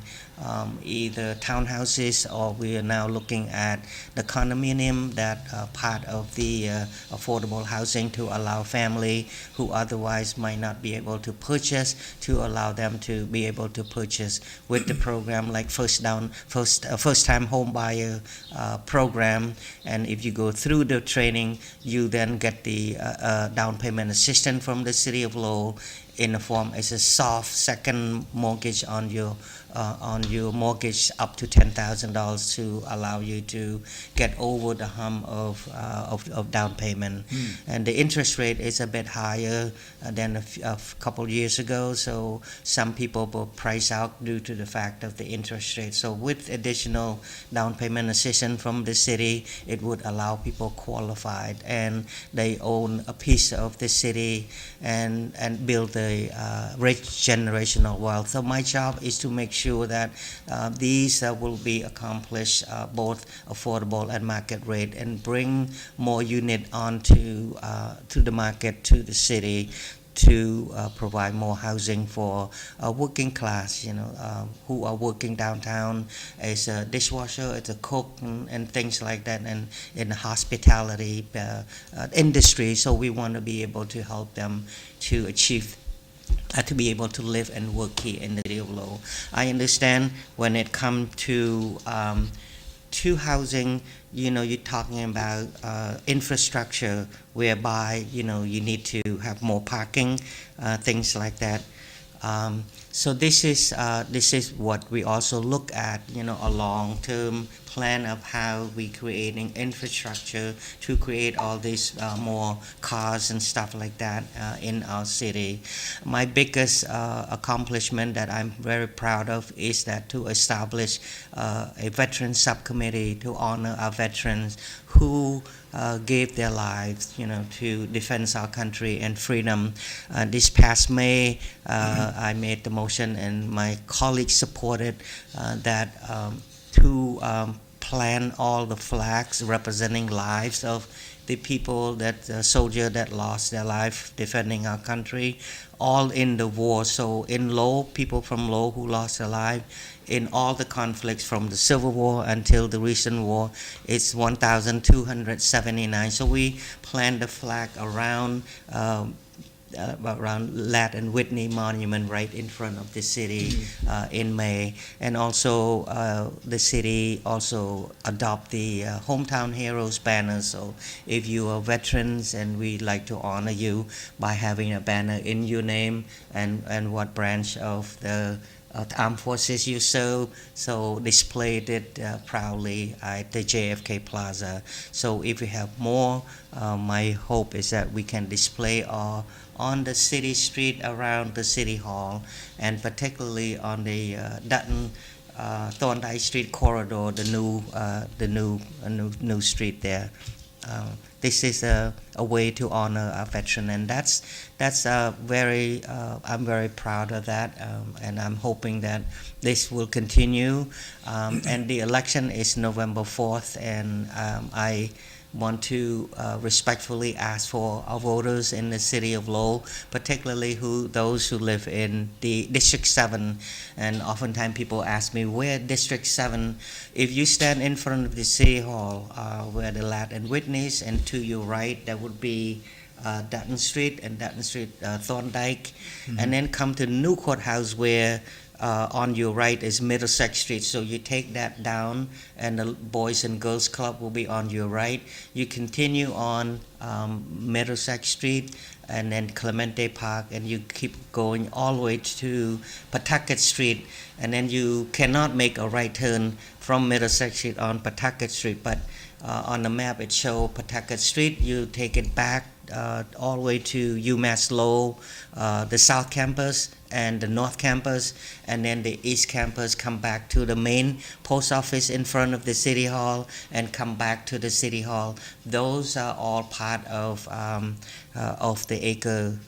either townhouses, or we are now looking at the condominium, that part of the affordable housing to allow family who otherwise might not be able to purchase, to allow them to be able to purchase with the program like first time home buyer program. And if you go through the training, you then get the down payment assistance from the city of Lowell in the form as a soft second mortgage on your mortgage up to $10,000 to allow you to get over the hump of down payment. And the interest rate is a bit higher than a couple years ago, so some people will price out due to the fact of the interest rate. So with additional down payment assistance from the city, it would allow people qualified and they own a piece of the city and build a rich generational wealth. So my job is to make sure that these will be accomplished both affordable and market rate, and bring more unit onto to the market, to the city, to provide more housing for working class, who are working downtown as a dishwasher, as a cook, and things like that, and in the hospitality industry. So we want to be able to help them to achieve to be able to live and work here in the city of Lowell. I understand when it comes to housing, you're talking about infrastructure whereby, you need to have more parking, things like that. So this is what we also look at, a long-term plan of how we creating infrastructure to create all these more cars and stuff like that in our city. My biggest accomplishment that I'm very proud of is that to establish a veteran subcommittee to honor our veterans who gave their lives, to defend our country and freedom. This past May, I made the motion, and my colleagues supported that to plant all the flags representing lives of the people soldier that lost their life defending our country, all in the war. So in Lowell, people from Lowell who lost their life in all the conflicts from the Civil War until the recent war, it's 1,279. So we planted the flag around Ladd and Whitney Monument right in front of the city in May. And also the city also adopt the Hometown Heroes banner. So if you are veterans, and we'd like to honor you by having a banner in your name and what branch of the armed forces you serve, so displayed it proudly at the JFK Plaza. So if we have more, my hope is that we can display on the city street around the city hall, and particularly on the Dutton Thorndike Street corridor, the new street there. This is a way to honor our veteran, and that's very. I'm very proud of that, and I'm hoping that this will continue. And the election is November 4th, and I want to respectfully ask for our voters in the city of Lowell, particularly those who live in the District 7. And oftentimes people ask me, where District 7? If you stand in front of the City Hall, where the Ladd and Whitney's, and to your right, that would be Dutton Street, and Dutton Street, Thorndike, and then come to the new courthouse where on your right is Middlesex Street. So you take that down, and the Boys and Girls Club will be on your right. You continue on Middlesex Street, and then Clemente Park, and you keep going all the way to Pawtucket Street, and then you cannot make a right turn from Middlesex Street on Pawtucket Street, but on the map it shows Pawtucket Street. You take it back all the way to UMass Lowell, the South Campus and the North Campus, and then the East Campus, come back to the main post office in front of the City Hall, and come back to the City Hall. Those are all part of the acre,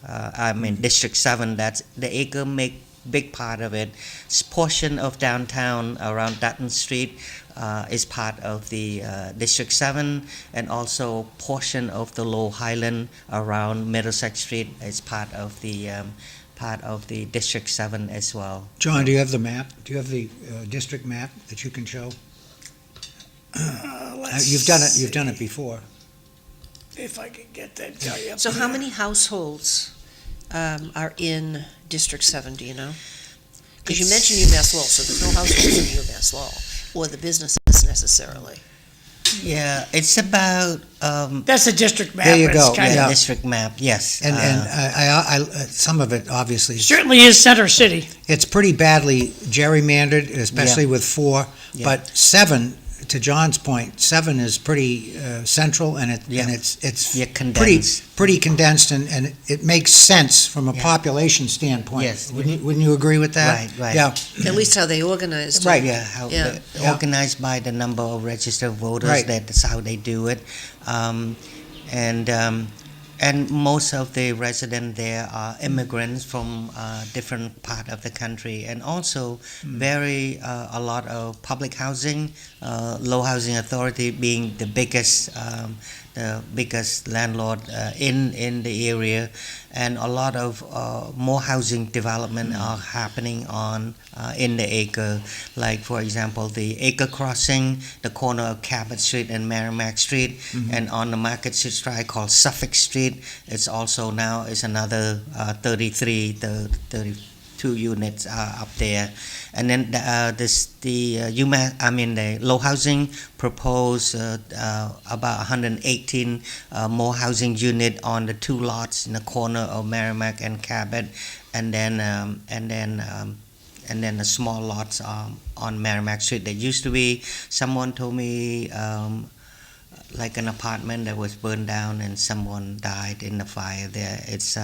District 7. That's the acre make big part of it. Portion of downtown around Dutton Street is part of the District 7, and also portion of the Low Highland around Middlesex Street is part of the District 7 as well. John, do you have the map? Do you have the district map that you can show? You've done it before. If I can get that tell you. So how many households are in District 7, do you know? Because you mentioned UMass Lowell, so there's no households in UMass Lowell, or the businesses necessarily. Yeah, it's about That's a district map. There you but it's go, kinda- yeah. district map. Yes, And I some of it obviously Certainly is Center City. it's pretty badly gerrymandered, especially Yeah. with 4. Yeah. But 7, to John's point, 7 is pretty central, and Yeah. it's Yeah, condensed. pretty condensed, and it makes sense from a Yeah. population standpoint. Yes. Wouldn't you agree with that? Right. Yeah. At least how they organized it. Right. Yeah, how Yeah. they're organized by the number of registered voters. Right. That's how they do it, and most of the residents there are immigrants from different part of the country, and also a lot of public housing. Low Housing Authority being the biggest landlord in the area, and a lot of more housing development are happening in the acre. Like, for example, the Acre Crossing, the corner of Cabot Street and Merrimack Street, and on the Market Street Drive called Suffolk Street. Street. It's also now is another 32 units up there, and then the low housing proposed about 118 more housing unit on the two lots in the corner of Merrimack and Cabot, and then the small lots on Merrimack Street. There used to be, someone told me, like an apartment that was burned down and someone died in the fire there. It's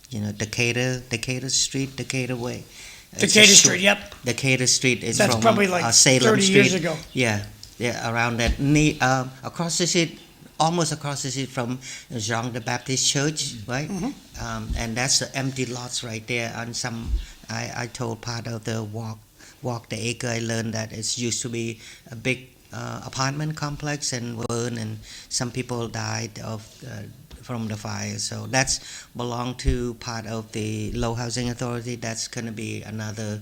Decatur Street, Decatur Way. Decatur Street, yep. Decatur Street is That's from probably like Salem 30 Street. years ago. Yeah, around that. Across the street, almost across the street from Jean the Baptist Church, right? And that's the empty lots right there. And I told part of the walk the acre. I learned that it used to be a big apartment complex and burned, and some people died from the fire. So that's belonged to part of the Low Housing Authority. That's going to be another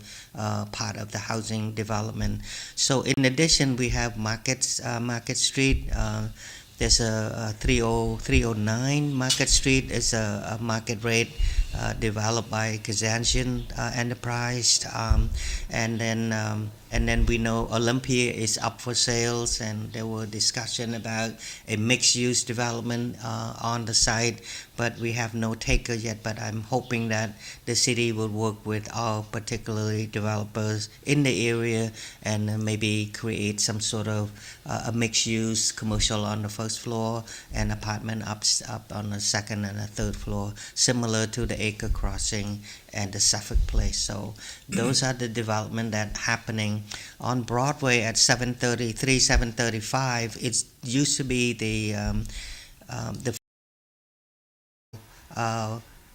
part of the housing development. So in addition, we have Market Street. There's a 309 Market Street. Is a market rate developed by Kazanjian Enterprise, and then we know Olympia is up for sales, and there were discussion about a mixed-use development on the site, but we have no taker yet. But I'm hoping that the city will work with our particularly developers in the area and maybe create some sort of a mixed-use commercial on the first floor and apartment up on the second and the third floor, similar to the Acre Crossing and the Suffolk Place. So those are the development that happening on Broadway at 733, 735. It used to be the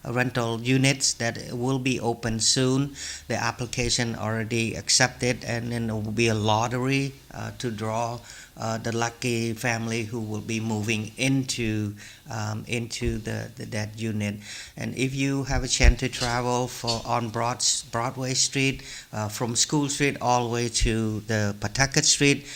rental units that will be open soon. The application already accepted, and then there will be a lottery to draw the lucky family who will be moving into that unit. And if you have a chance to travel on Broadway Street, from School Street all the way to the Pawtucket Street,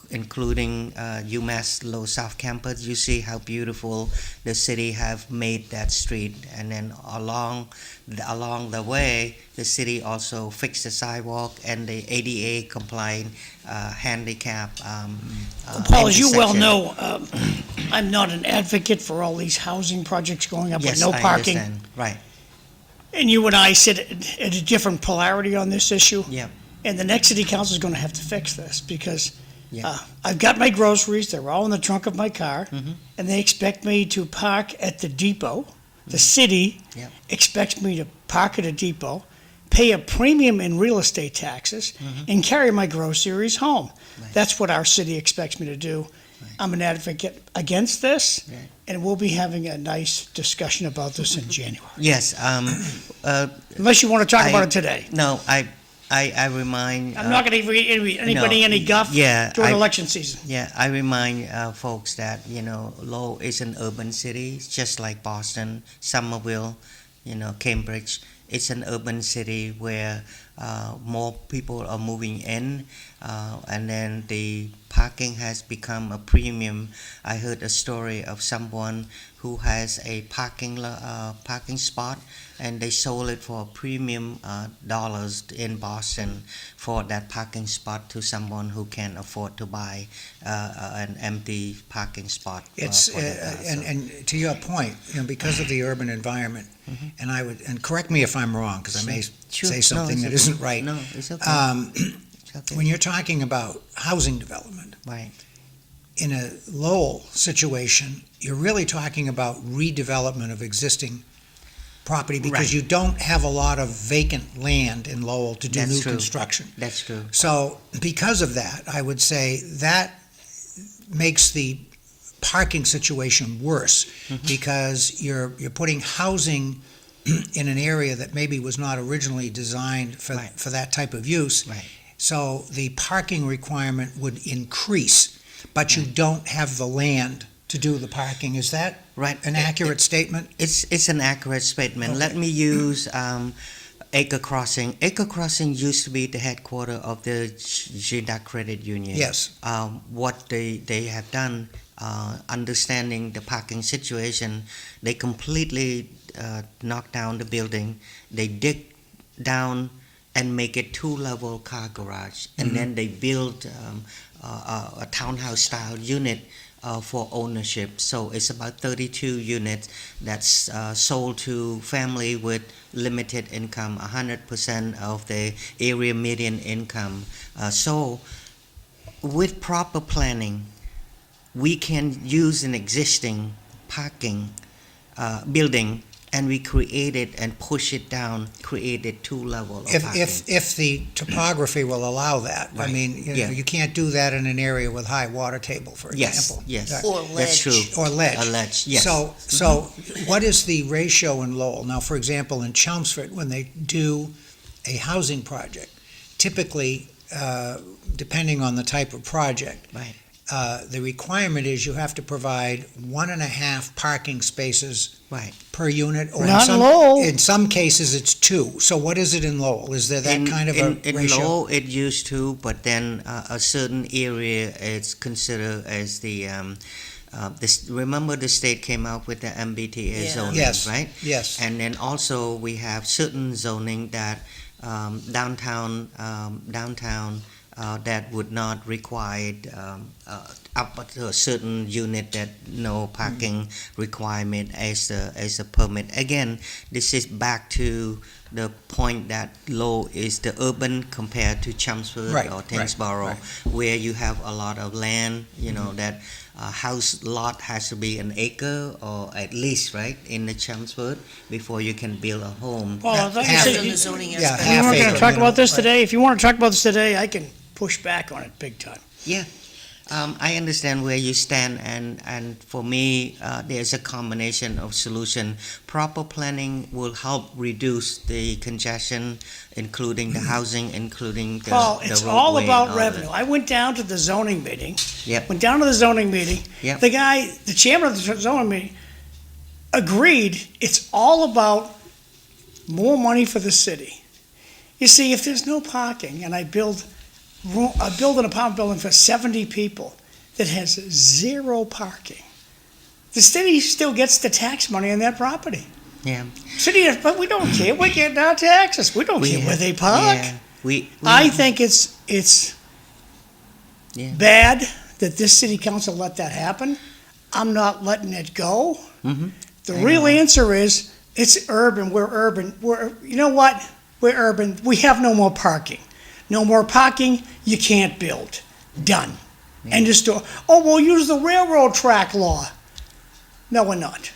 including UMass Low South Campus, you see how beautiful the city have made that street. And then along the way, the city also fixed the sidewalk and the ADA compliant handicap Paul, as you well intersection. know, I'm not an advocate for all these housing projects going up with Yes, no I parking. understand. Right. And you and I sit at a different polarity on this issue. Yeah. And the next city council is going to have to fix this because Yeah. I've got my groceries. They're all in the trunk of my car. Mm-hmm. And they expect me to park at the depot. The city Yeah. expects me to park at a depot, pay a premium in real estate taxes, and carry my groceries home. Right. That's what our city expects me to do. Right. I'm an advocate against this, Right. and we'll be having a nice discussion about this in January. Yes. Unless you want to talk I- about it today. No, I remind. I'm not going to give anybody any guff yeah, during I- election season. Yeah, I remind folks that Lowell is an urban city, it's just like Boston, Somerville, Cambridge. It's an urban city where more people are moving in, and then the parking has become a premium. I heard a story of someone who has a parking spot, and they sold it for a premium dollars in Boston for that parking spot to someone who can afford to buy an empty parking spot. It's for that, so- and to your point, because of the urban environment, and correct me if I'm wrong, because I may Sure. say No, something it's that okay. isn't right. No, it's okay. It's okay. When you're talking about housing development, Right. in a Lowell situation, you're really talking about redevelopment of existing property because Right. you don't have a lot of vacant land in Lowell to do That's new true. construction. That's true. So because of that, I would say that makes the parking situation worse because you're putting housing in an area that maybe was not originally designed for, Right. for that type of use. Right. So the parking requirement would increase, but you don't have the land to do the parking. Is that Right. an accurate statement? It's an accurate statement. Let me use Acre Crossing. Acre Crossing used to be the headquarters of the GDAC Credit Union. Yes. What they have done understanding the parking situation, they completely knock down the building. They dig down and make it two-level car garage, and then they build a townhouse style unit for ownership. So it's about 32 units that's sold to family with limited income, 100% of the area median income. So with proper planning, we can use an existing parking building, and we create it and push it down, created two level of parking. If the topography will allow that. I Right. mean, you know, Yeah. you can't do that in an area with high water table, for example. Yes, yes, Or that's ledge. true. Or ledge. A ledge, yes. So what is the ratio in Lowell? Now, for example, in Chelmsford, when they do a housing project, typically, depending on the type of project, Right. The requirement is you have to provide 1.5 parking spaces Right. per unit, or Not in Lowell. in some cases it's 2. So what is it in Lowell? Is there that kind of a in ratio? Lowell, it used to, but then a certain area is considered as the remember the state came out with the MBTA Yeah. zoning, Yes, right? yes. And then also we have certain zoning that downtown that would not require up to a certain unit that no parking requirement as a permit. Again, this is back to the point that Lowell is the urban compared to Chelmsford Right, or right, Tewksbury, right. where you have a lot of land, that house lot has to be an acre or at least, right, in the Chelmsford before you can build a home. Well, I thought you Half said on you the zoning yeah, aspect. half weren't going acre, to talk you know, about this right. today. If you want to talk about this today, I can push back on it big time. Yeah, I understand where you stand, and for me, there's a combination of solution. Proper planning will help reduce the congestion, including the housing, including the Paul, the it's all roadway about and all revenue. that. I went down to the zoning meeting. Yep. Went down to the zoning meeting. Yep. The chairman of the zoning meeting, agreed it's all about more money for the city. You see, if there's no parking and I build an apartment building for 70 people that has 0 parking, the city still gets the tax money on that property. Yeah. But we don't care. We're getting our taxes. We don't care where they park. Yeah. We I think it's Yeah. bad that this city council let that happen. I'm not letting it go. Mhm. The I real know. answer is, it's urban, we're urban, you know what? We're urban, we have no more parking. No more parking, you can't build. Done. End of story. Oh, we'll use the railroad track law. No, we're not.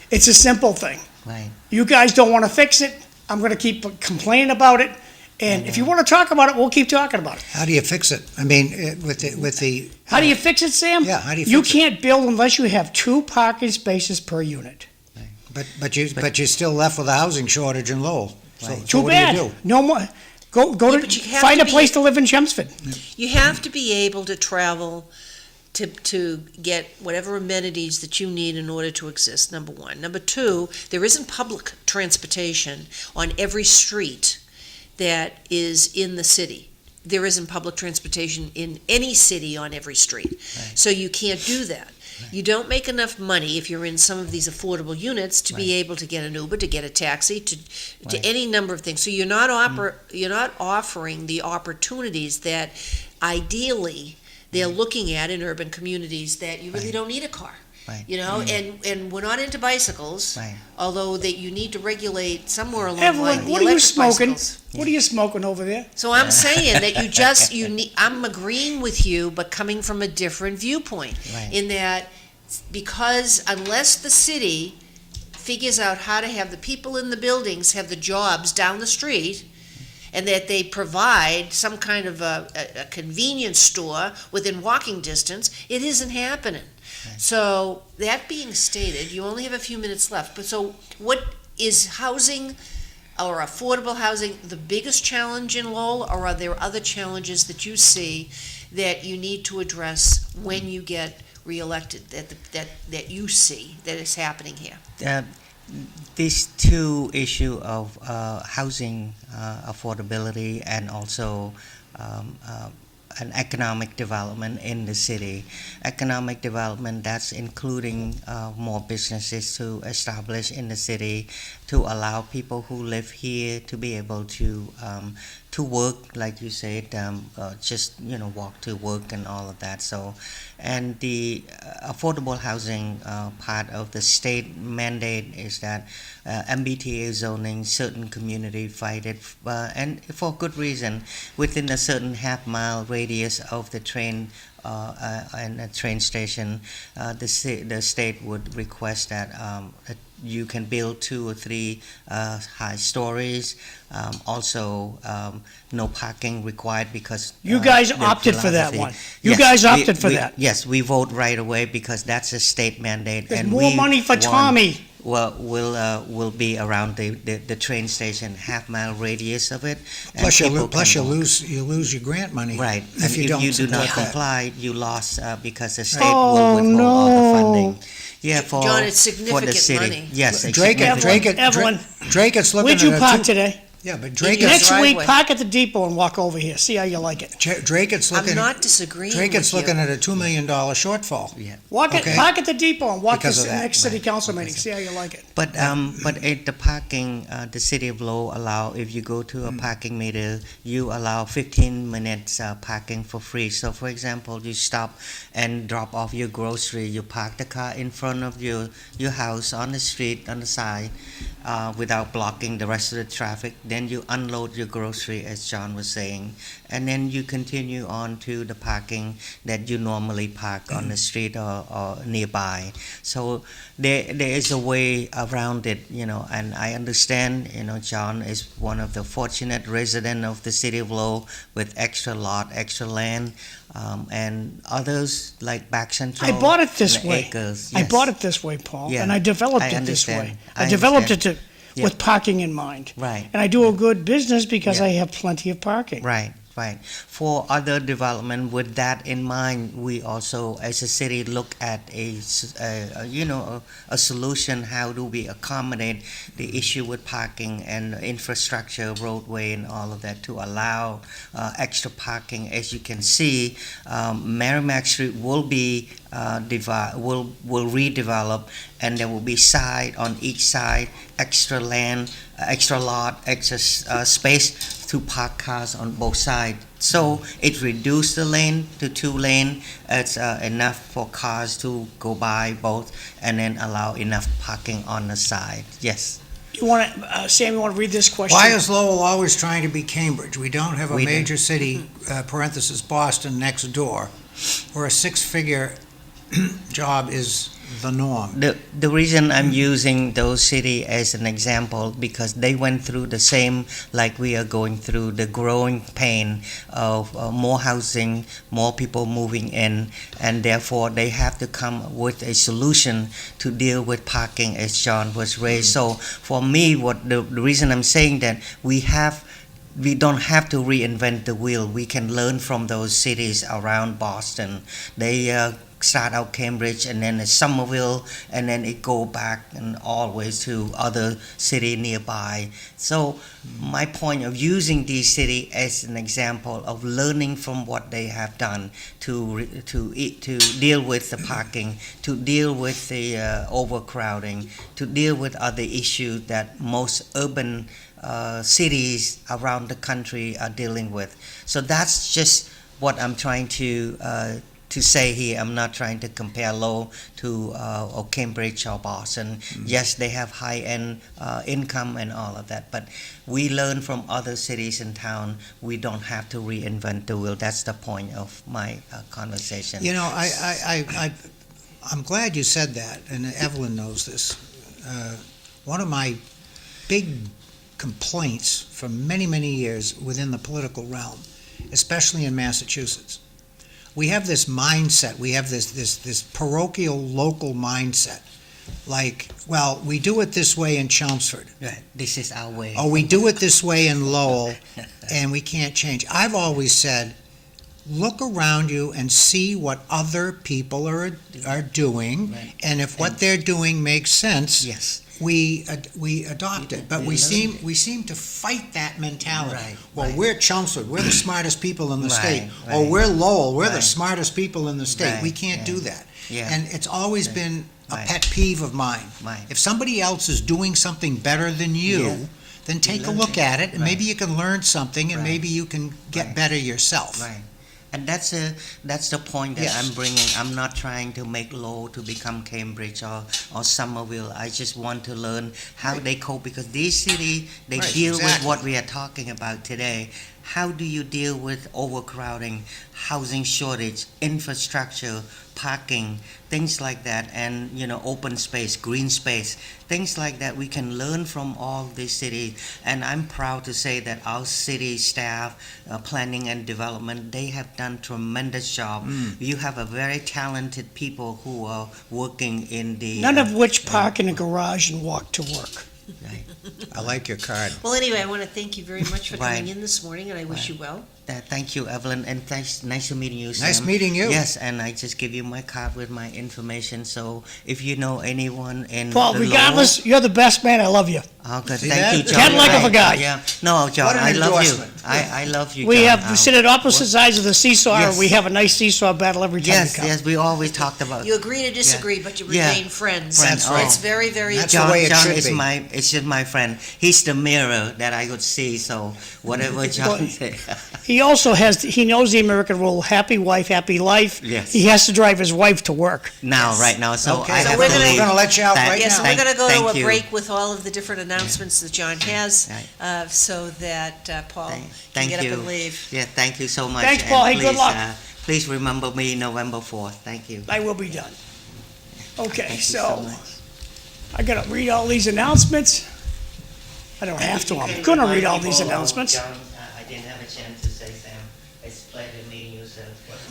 It's a simple thing. Right. You guys don't want to fix it, I'm going to keep complaining about it, and if you want to talk about it, we'll keep talking about it. How do you fix it? I mean, with the How do you fix it, Sam? Yeah, how do you You fix it? can't build unless you have 2 parking spaces per unit. but you're still left with a housing shortage in Lowell. So, Right. so Too what bad. do you do? No more. Go Yeah, to but you have find to a place be- to live in Chelmsford. You have to be able to travel to get whatever amenities that you need in order to exist, number one. Number two, there isn't public transportation on every street that is in the city. There isn't public transportation in any city on every street. Right. So you can't do that. You don't make enough money if you're in some of these affordable units to be able to get an Uber, to get a taxi, to Right. any number of things. So you're not offering the opportunities that ideally they're looking at in urban communities, that you really Right. don't need a car. Right. And we're not into bicycles, Right. although that you need to regulate somewhere along the Evelyn, line the what are you electric smoking? bicycles. What are you smoking over there? So I'm saying that you need, I'm agreeing with you, but coming from a different viewpoint. Right. In that, because unless the city figures out how to have the people in the buildings have the jobs down the street, and that they provide some kind of a convenience store within walking distance, it isn't happening. So, that being stated, you only have a few minutes left, but so what is housing or affordable housing the biggest challenge in Lowell, or are there other challenges that you see that you need to address when you get reelected, that you see that is happening here? These two issue of housing affordability and also an economic development in the city. Economic development that's including more businesses to establish in the city, to allow people who live here to be able to work, like you said, just walk to work and all of that. So, and the affordable housing part of the state mandate is that MBTA zoning, certain community fight it, and for good reason. Within a certain half-mile radius of the train and a train station, the state would request that you can build 2 or 3 high stories. Also, no parking required because You guys the opted for that philosophy- one. You Yes, guys we- opted for we- that. Yes, we vote right away because that's a state mandate. There's and more we money for want- Tommy. Well, will be around the train station, half-mile radius of it. and Plus, people can you walk. lose your grant money. Right. If And you don't do not support that. comply, you lost because the state Oh, will withhold all the no. funding. Yeah, for John, it's for the significant city. money. Yes, it's Drake, significant. Evelyn, Drake, it's looking where'd you at park today? Yeah, but Drake, Yes. Next week, Driveway. park at the depot and walk over here. See how you like it. Drake, it's looking. I'm not disagreeing Drake, it's with you. looking at a $2 million shortfall. Yeah. Okay. Park at the depot and walk to Because of the that, next city right. council meeting. See how you like it. But at the parking, the city of Lowell allow, if you go to a parking meter, you allow 15 minutes parking for free. So for example, you stop and drop off your grocery, you park the car in front of your house on the street on the side without blocking the rest of the traffic. Then you unload your grocery, as John was saying, and then you continue on to the parking that you normally park on the street or nearby. So there is a way around it, and I understand, John is one of the fortunate residents of the city of Lowell with extra lot, extra land, and others like Back Central. I bought it this and way. Acres. I Yes. bought it this way, Paul, Yeah, and I developed I it this way. understand. I I developed understand. it Yeah. with parking in mind. Right. And I do a good business because Yeah. I have plenty of parking. Right. For other development, with that in mind, we also, as a city, look at a solution. How do we accommodate the issue with parking and infrastructure, roadway, and all of that to allow extra parking? As you can see, Merrimack Street will be will redevelop, and there will be side on each side, extra land, extra lot, extra space to park cars on both sides. So it reduced the lane to 2 lane. It's enough for cars to go by both, and then allow enough parking on the side. Yes. You want to, Sam, you want to read this question? Why is Lowell always trying to be Cambridge? We don't have a We do. major city, parenthesis Boston, next door, where a 6-figure job is the norm. The reason I'm using those cities as an example because they went through the same like we are going through, the growing pain of more housing, more people moving in, and therefore they have to come with a solution to deal with parking, as John was raised. So for me, what the reason I'm saying that we don't have to reinvent the wheel. We can learn from those cities around Boston. They start out Cambridge, and then it's Somerville, and then it go back and always to other city nearby. So my point of using these cities as an example of learning from what they have done to deal with the parking, to deal with the overcrowding, to deal with other issues that most urban cities around the country are dealing with. So that's just what I'm trying to say here. I'm not trying to compare Lowell to or Cambridge or Boston. Yes, they have high-end income and all of that, but we learn from other cities and town. We don't have to reinvent the wheel. That's the point of my conversation. I'm glad you said that, and Evelyn knows this. One of my big complaints for many, many years within the political realm, especially in Massachusetts, we have this mindset, we have this parochial local mindset. Like, well, we do it this way in Chelmsford. Right. This is our way. Oh, we do it this way in Lowell, and we can't change. I've always said, look around you and see what other people are doing, Right. and if what they're doing makes sense, Yes. we adopt it, but we we learn seem to fight that mentality. Right, Well, right. we're Chelmsford, we're the smartest people in the Right, state, or right. we're Lowell, we're the Right. smartest people in the state. We Right, can't yeah. do that. Yeah. And it's always been a Right. pet peeve of mine. Right. If somebody else is doing something better than you, Yeah. then take a learn look it. at it, and Right. maybe you can learn something, and Right. maybe you can get Right. better yourself. Right. And that's the point that Yes. I'm bringing. I'm not trying to make Lowell to become Cambridge or Somerville. I just want to learn how they cope, because these cities, they Right, deal with exactly. what we are talking about today. How do you deal with overcrowding, housing shortage, infrastructure, parking, things like that, and open space, green space, things like that. We can learn from all these cities, and I'm proud to say that our city staff, planning and development, they have done tremendous job. You have a very talented people who are working in the None of which park in a garage and walk to work. right. I like your card. Well, anyway, I want to thank you very much for coming Right. in this morning, and I wish you well. Thank you, Evelyn, and thanks. Nice to meeting you, Sam. Nice meeting you. Yes, and I just give you my card with my information. So if you know anyone in Paul, the regardless, you're the best man. I love you. Lowell, good. See Thank that? you, John. Can't like of a guy. Yeah. No, John, What an I love you. endorsement. I love you. We John. we sit at opposite sides of the seesaw, Yes. and we have a nice seesaw battle every time Yes, you come. yes, we always talked about. You agree to disagree, but you Yeah. remain friends. Friends, So oh. it's very, very That's the John, way it John should is be. it's just my friend. He's the mirror that I could see. So whatever John said. He also he knows the American rule, happy wife, happy life. Yes. He has to drive his wife to work. Now, right now, so Okay, I so have we're to gonna- leave. We're gonna let you out right Yeah, now. so we're going to go to Thank a you. break with all of the different announcements that John has, Right. so that Paul can Thank get you. up and leave. Yeah, thank you so much. Thanks, and Paul. Hey, good please, luck. Please remember me November 4th. Thank you. I will be done. Okay, Thank you so much. I got to read all these announcements. I don't have to. I'm going to read all these announcements. John, I didn't have a chance to say, Sam. It's a pleasure meeting you, sir.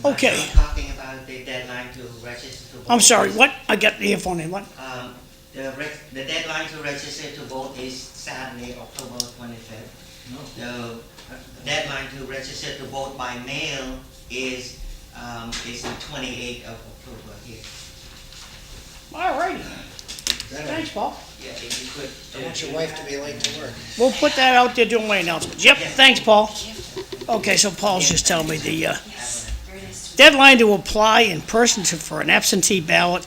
Okay. I'm talking about the deadline to register to vote. I'm sorry, what? I got the earphone in. What? The deadline to register to vote is Saturday, October 25th. The deadline to register to vote by mail is the 28th of October here. All right. Thanks, Paul. Yeah, if you could. I want your wife to be late to work. We'll put that out there doing my announcements. Yep, thanks, Paul. Okay, so Paul's just telling me the deadline to apply in person for an absentee ballot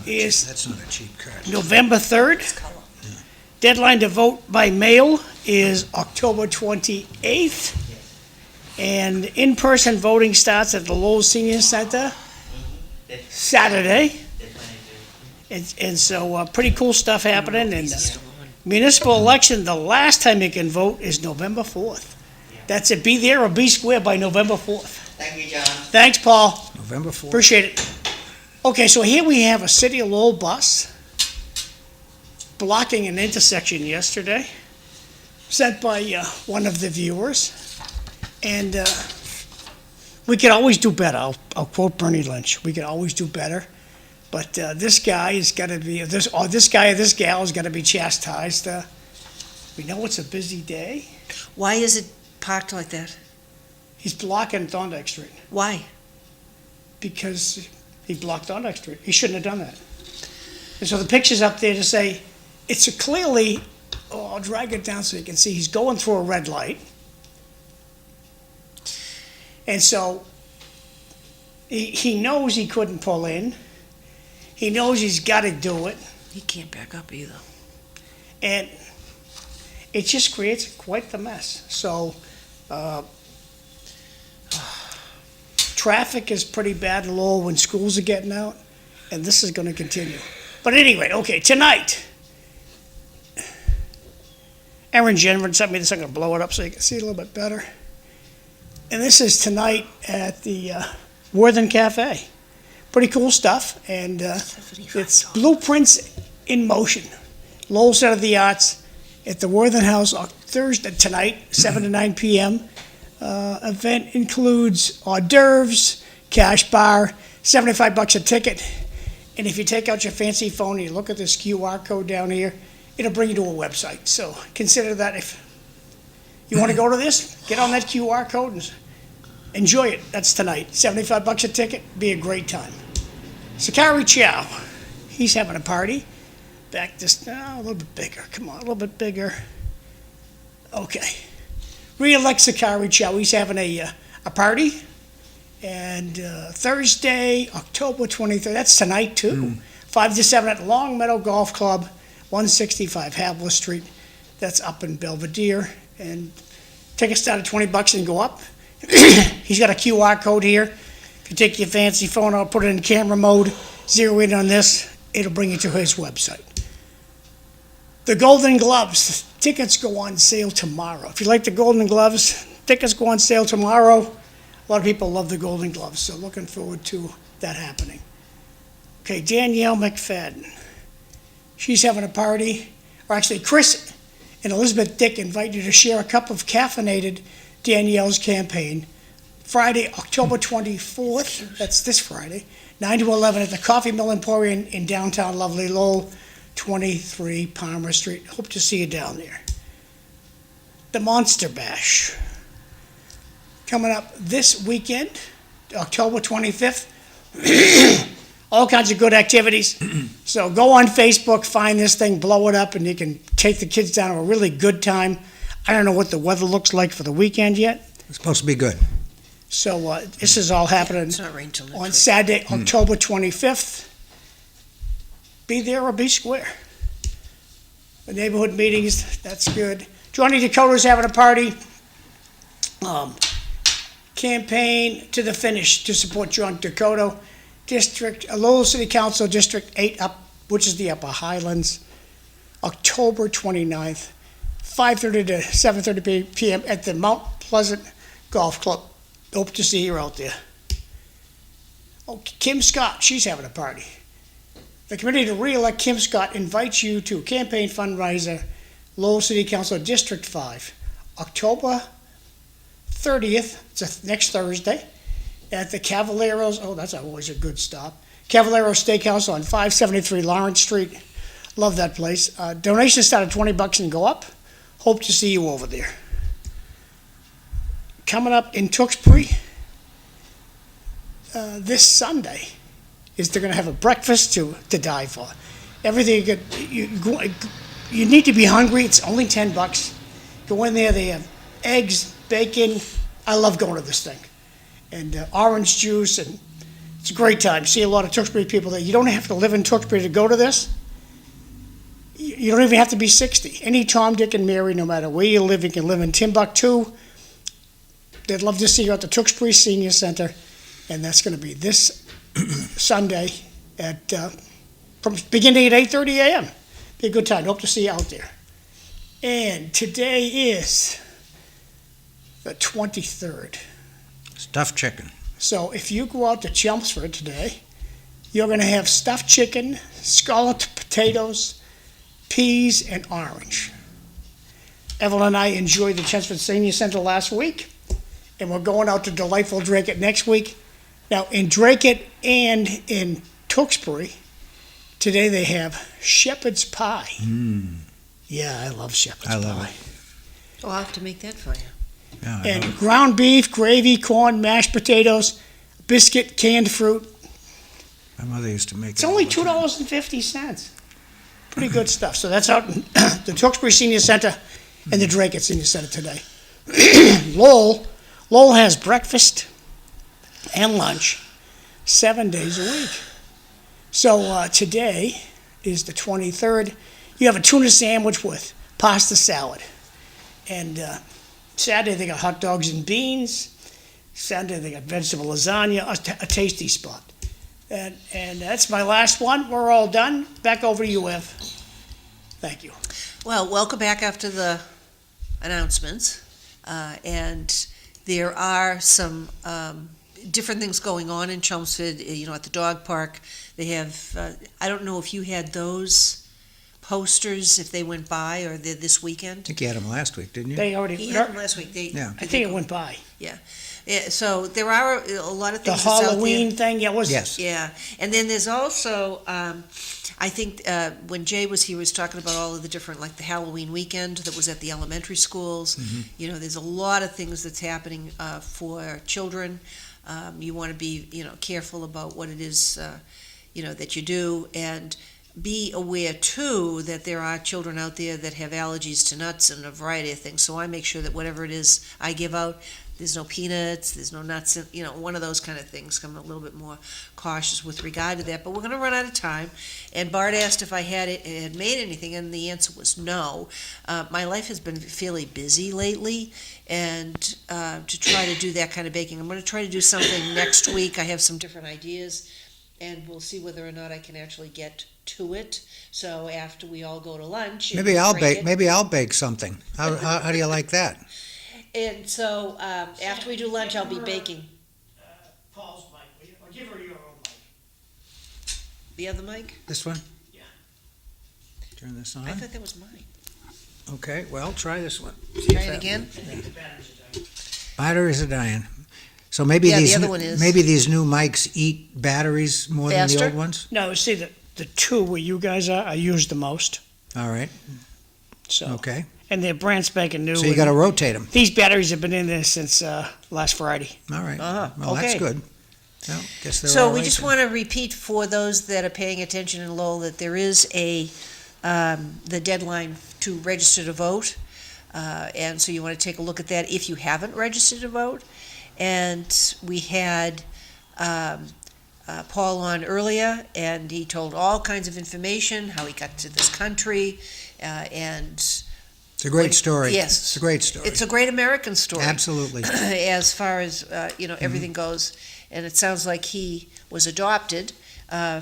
is That's not a cheap card. November 3rd. Deadline to vote by mail is October 28th. And in-person voting starts at the Lowell's Senior Center Saturday. And so pretty cool stuff happening. And municipal election, the last time you can vote is November 4th. That's it. Be there or be square by November 4th. Thank you, John. Thanks, Paul. November 4th. Appreciate it. Okay, so here we have a City of Lowell bus blocking an intersection yesterday, sent by one of the viewers. And we could always do better. I'll quote Bernie Lynch. We could always do better. But this guy is got to be, this guy or this gal is got to be chastised. We know it's a busy day. Why is it parked like that? He's blocking Thorndike Street Why? because he blocked Thorndike Street. He shouldn't have done that. And so the picture's up there to say, it's a clearly, I'll drag it down so you can see, he's going through a red light. And so he knows he couldn't pull in. He knows he's got to do it. He can't back up either. And it just creates quite the mess. So, traffic is pretty bad in Lowell when schools are getting out, and this is going to continue. But anyway, okay, tonight, Aaron Jensen sent me this. I'm going to blow it up so you can see it a little bit better. And this is tonight at the Worthen Cafe. Pretty cool stuff, and it's Blueprints in Motion. Lowell Center of the Arts at the Worthen House on Thursday tonight, 7 to 9 p.m. Event includes hors d'oeuvres, cash bar, $75 a ticket. And if you take out your fancy phone and you look at this QR code down here, it'll bring you to a website. So consider that if you want to go to this, get on that QR code and enjoy it. That's tonight. $75 a ticket, be a great time. Sakari Chow, he's having a party. back this, a little bit bigger. Come on, a little bit bigger. Okay. Re-elect Sakari Chow. He's having a party. And Thursday, October 23rd, that's tonight too. 5 to 7 at Long Meadow Golf Club, 165 Havler Street. That's up in Belvedere. And tickets start at $20 and go up. He's got a QR code here. If you take your fancy phone out, put it in camera mode, zero in on this, it'll bring you to his website. The Golden Gloves, tickets go on sale tomorrow. If you like the Golden Gloves, tickets go on sale tomorrow. A lot of people love the Golden Gloves, so looking forward to that happening. Okay, Danielle McFadden. She's having a party. Or actually, Chris and Elizabeth Dick invite you to share a cup of caffeinated Danielle's campaign. Friday, October 24th, that's this Friday, 9 to 11 at the Coffee Mill Emporium in downtown lovely Lowell, 23 Palmer Street. Hope to see you down there. The Monster Bash. Coming up this weekend, October 25th. All kinds of good activities. So go on Facebook, find this thing, blow it up, and you can take the kids down to a really good time. I don't know what the weather looks like for the weekend yet. It's supposed to be good. So this is all happening It's not rain till next on week. Saturday, October 25th. Be there or be square. The neighborhood meetings, that's good. Johnny Dakota's having a party. Campaign to the finish to support John Dakota. Lowell City Council District 8 up, which is the Upper Highlands. October 29th, 5:30 to 7:30 p.m. at the Mount Pleasant Golf Club. Hope to see you out there. Oh, Kim Scott, she's having a party. The committee to re-elect Kim Scott invites you to campaign fundraiser, Lowell City Council District 5, October 30th, it's next Thursday, at the Cavaleros, oh, that's always a good stop, Cavalero Steakhouse on 573 Lawrence Street. Love that place. Donations start at $20 and go up. Hope to see you over there. Coming up in Tewksbury, this Sunday, is they're going to have a breakfast to die for. Everything you need to be hungry. It's only $10. Go in there. They have eggs, bacon. I love going to this thing, and orange juice, and it's a great time. See a lot of Tewksbury people there. You don't have to live in Tewksbury to go to this. You don't even have to be 60. Any Tom, Dick, and Mary, no matter where you live, you can live in Timbuktu. They'd love to see you at the Tewksbury Senior Center, and that's going to be this Sunday at from beginning at 8:30 a.m. Be a good time. Hope to see you out there. And today is the 23rd. Stuffed chicken. So if you go out to Chelmsford today, you're going to have stuffed chicken, scalloped potatoes, peas, and orange. Evelyn and I enjoyed the Chelmsford Senior Center last week, and we're going out to delightful Dracut next week. Now, in Dracut and in Tewksbury, today they have shepherd's pie. Yeah, I love shepherd's pie. I love it. Oh, I'll have to make that for you. Yeah, I And love it. ground beef, gravy, corn, mashed potatoes, biscuit, canned fruit. My mother used to make it. It's only all the time. $2.50. Pretty good stuff. So that's out in the Tewksbury Senior Center and the Dracut Senior Center today. Lowell has breakfast and lunch 7 days a week. So today is the 23rd. You have a tuna sandwich with pasta salad. And Saturday they got hot dogs and beans. Sunday they got vegetable lasagna, a tasty spot. And that's my last one. We're all done. Back over to you, Ev. Thank you. Well, welcome back after the announcements. And there are some different things going on in Chelmsford, at the dog park. They have, I don't know if you had those posters, if they went by, or they're this I weekend. think you had them last week, didn't you? They already. He had them last week. Yeah. I think it went by. Yeah, so there are a lot of The things that's out Halloween there. thing. Yeah, was. Yes. Yeah, and then there's also, I think when Jay was here, he was talking about all of the different, like the Halloween weekend that was at the elementary schools. There's a lot of things that's happening for children. You want to be, careful about what it is, that you do. And be aware too that there are children out there that have allergies to nuts and a variety of things. So I make sure that whatever it is I give out, there's no peanuts, there's no nuts, one of those kind of things. I'm a little bit more cautious with regard to that. But we're going to run out of time. And Bart asked if I had made anything, and the answer was no. My life has been fairly busy lately, and to try to do that kind of baking, I'm going to try to do something next week. I have some different ideas, and we'll see whether or not I can actually get to it. So after we all go to lunch, Maybe I'll bake. Maybe I'll bake something. How do you like that? And so after we do lunch, I'll be baking. Paul's mic, will you? Or give her your own mic. The other mic? This one? Yeah. Turn this on. I thought that was mine. Okay, well, try this one. Try it again. I think the batteries are dying. Batteries are dying. So maybe Yeah, the these other one is. maybe these new mics eat batteries more than the Faster? old ones. No, see, the two where you guys are, I use the most. All right. So, Okay. and they're brand spanking new. So you and got to rotate them. These batteries have been in there since last Friday. All right. Uh-huh, Well, that's okay. good. Well, guess they're So all we right just then. want to repeat for those that are paying attention in Lowell that there is the deadline to register to vote. And so you want to take a look at that if you haven't registered to vote. And we had Paul on earlier, and he told all kinds of information, how he got to this country, and It's a great story. Yes. It's a great story. it's a great American story. Absolutely. As far as everything goes, and it sounds like he was adopted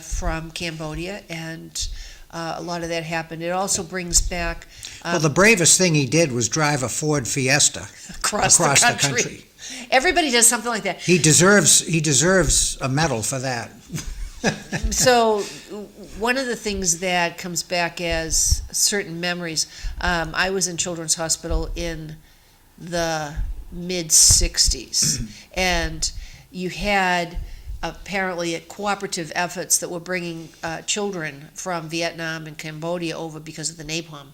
from Cambodia, and a lot of that happened. It also brings back Well, the bravest thing he did was drive a Ford Fiesta across the the country. Everybody does something like that. He deserves a medal for that. So one of the things that comes back as certain memories, I was in Children's Hospital in the mid-'60s, and you had apparently cooperative efforts that were bringing children from Vietnam and Cambodia over because of the napalm.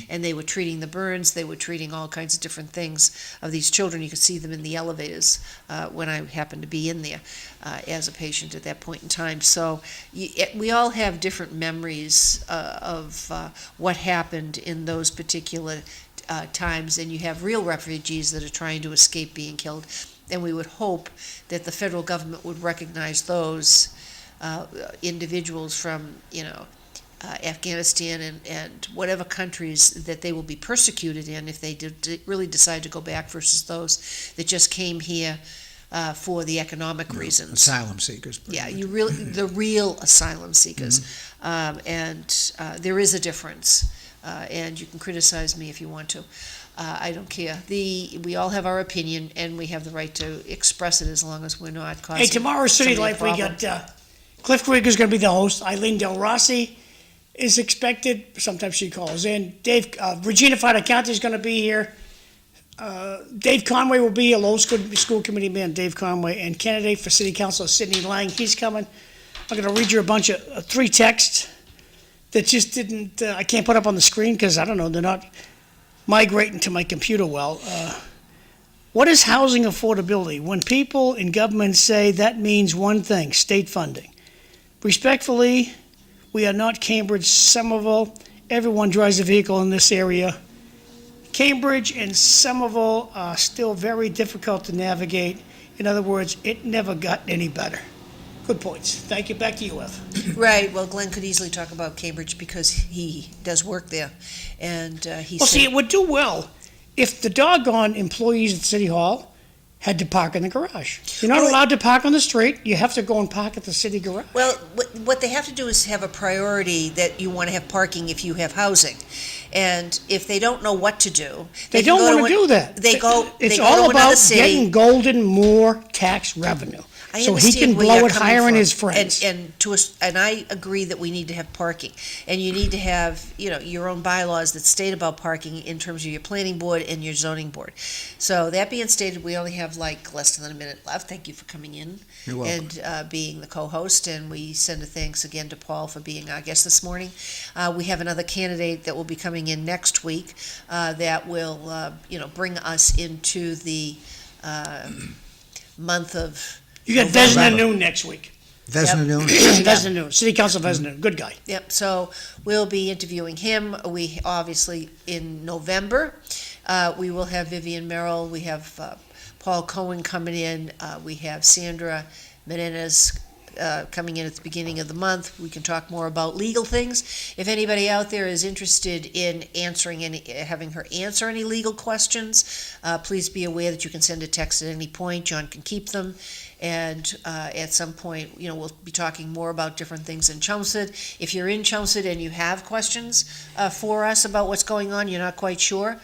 And they were treating the burns, they were treating all kinds of different things of these children. You could see them in the elevators when I happened to be in there as a patient at that point in time. So we all have different memories of what happened in those particular times, and you have real refugees that are trying to escape being killed. And we would hope that the federal government would recognize those individuals from, Afghanistan and whatever countries that they will be persecuted in if they really decide to go back versus those that just came here for the economic reasons. Asylum seekers. Yeah, the real asylum seekers. And there is a difference. And you can criticize me if you want to. I don't care. We all have our opinion, and we have the right to express it as long as we're not causing. Hey, tomorrow City somebody a Life, we problem. got Cliff Krieger's going to be the host. Eileen Del Rossi is expected. Sometimes she calls in. Regina Fadacanti is going to be here. Dave Conway will be a Lowell School Committee man, Dave Conway, and candidate for City Council, Sidney Lang. He's coming. I'm going to read you a bunch of 3 texts that just didn't, I can't put up on the screen because, I don't know, they're not migrating to my computer well. What is housing affordability? When people in government say that means one thing, state funding. Respectfully, we are not Cambridge, Somerville. Everyone drives a vehicle in this area. Cambridge and Somerville are still very difficult to navigate. In other words, it never got any better. Good points. Thank you. Back to you, Ev. Right, well, Glenn could easily talk about Cambridge because he does work there, and he Well, said, see, it would do well if the doggone employees at City Hall had to park in the garage. You're not Well, allowed to park on the street. You have to go and park at the city garage. well, what they have to do is have a priority that you want to have parking if you have housing. And if they don't know what to do. They can don't go want to do that. They go It's to all another about city. getting Golden more tax revenue. I So he understand can where blow you're it coming hiring from. his friends. And I agree that we need to have parking, and you need to have your own bylaws that state about parking in terms of your planning board and your zoning board. So that being stated, we only have less than a minute left. Thank you for coming in You're welcome. and being the co-host, and we send a thanks again to Paul for being our guest this morning. We have another candidate that will be coming in next week that will bring us into the month of You got November. Desna Noon next week. Vesna Noon. Vesna, City Council Vesna, good guy. Yep, so we'll be interviewing him. We obviously, in November, we will have Vivian Merrill, we have Paul Cohen coming in, we have Sandra Menendez coming in at the beginning of the month. We can talk more about legal things. If anybody out there is interested in having her answer any legal questions, please be aware that you can send a text at any point. John can keep them. And at some point, we'll be talking more about different things in Chelmsford. If you're in Chelmsford and you have questions for us about what's going on, you're not quite sure,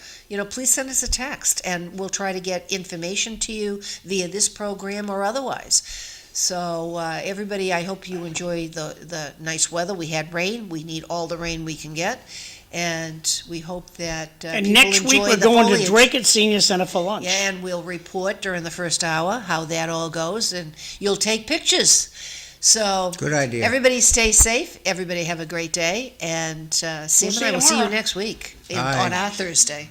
please send us a text, and we'll try to get information to you via this program or otherwise. So everybody, I hope you enjoy the nice weather. We had rain. We need all the rain we can get. And we hope that And people next week, enjoy we're the going foliage. to Drake at Senior Center for lunch. Yeah, and we'll report during the first hour how that all goes, and you'll take pictures. So Good idea. everybody stay safe. Everybody have a great day. And Sam see and you I will see you tomorrow. next week Aye. on our Thursday.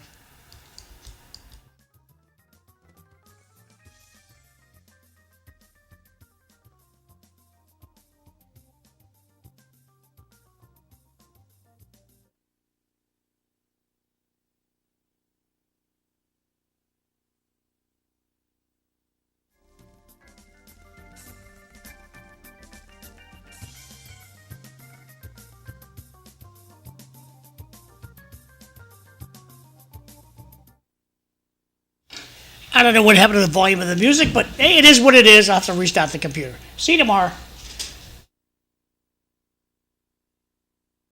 I don't know what happened to the volume of the music, but hey, it is what it is. I'll have to restart the computer. See you tomorrow.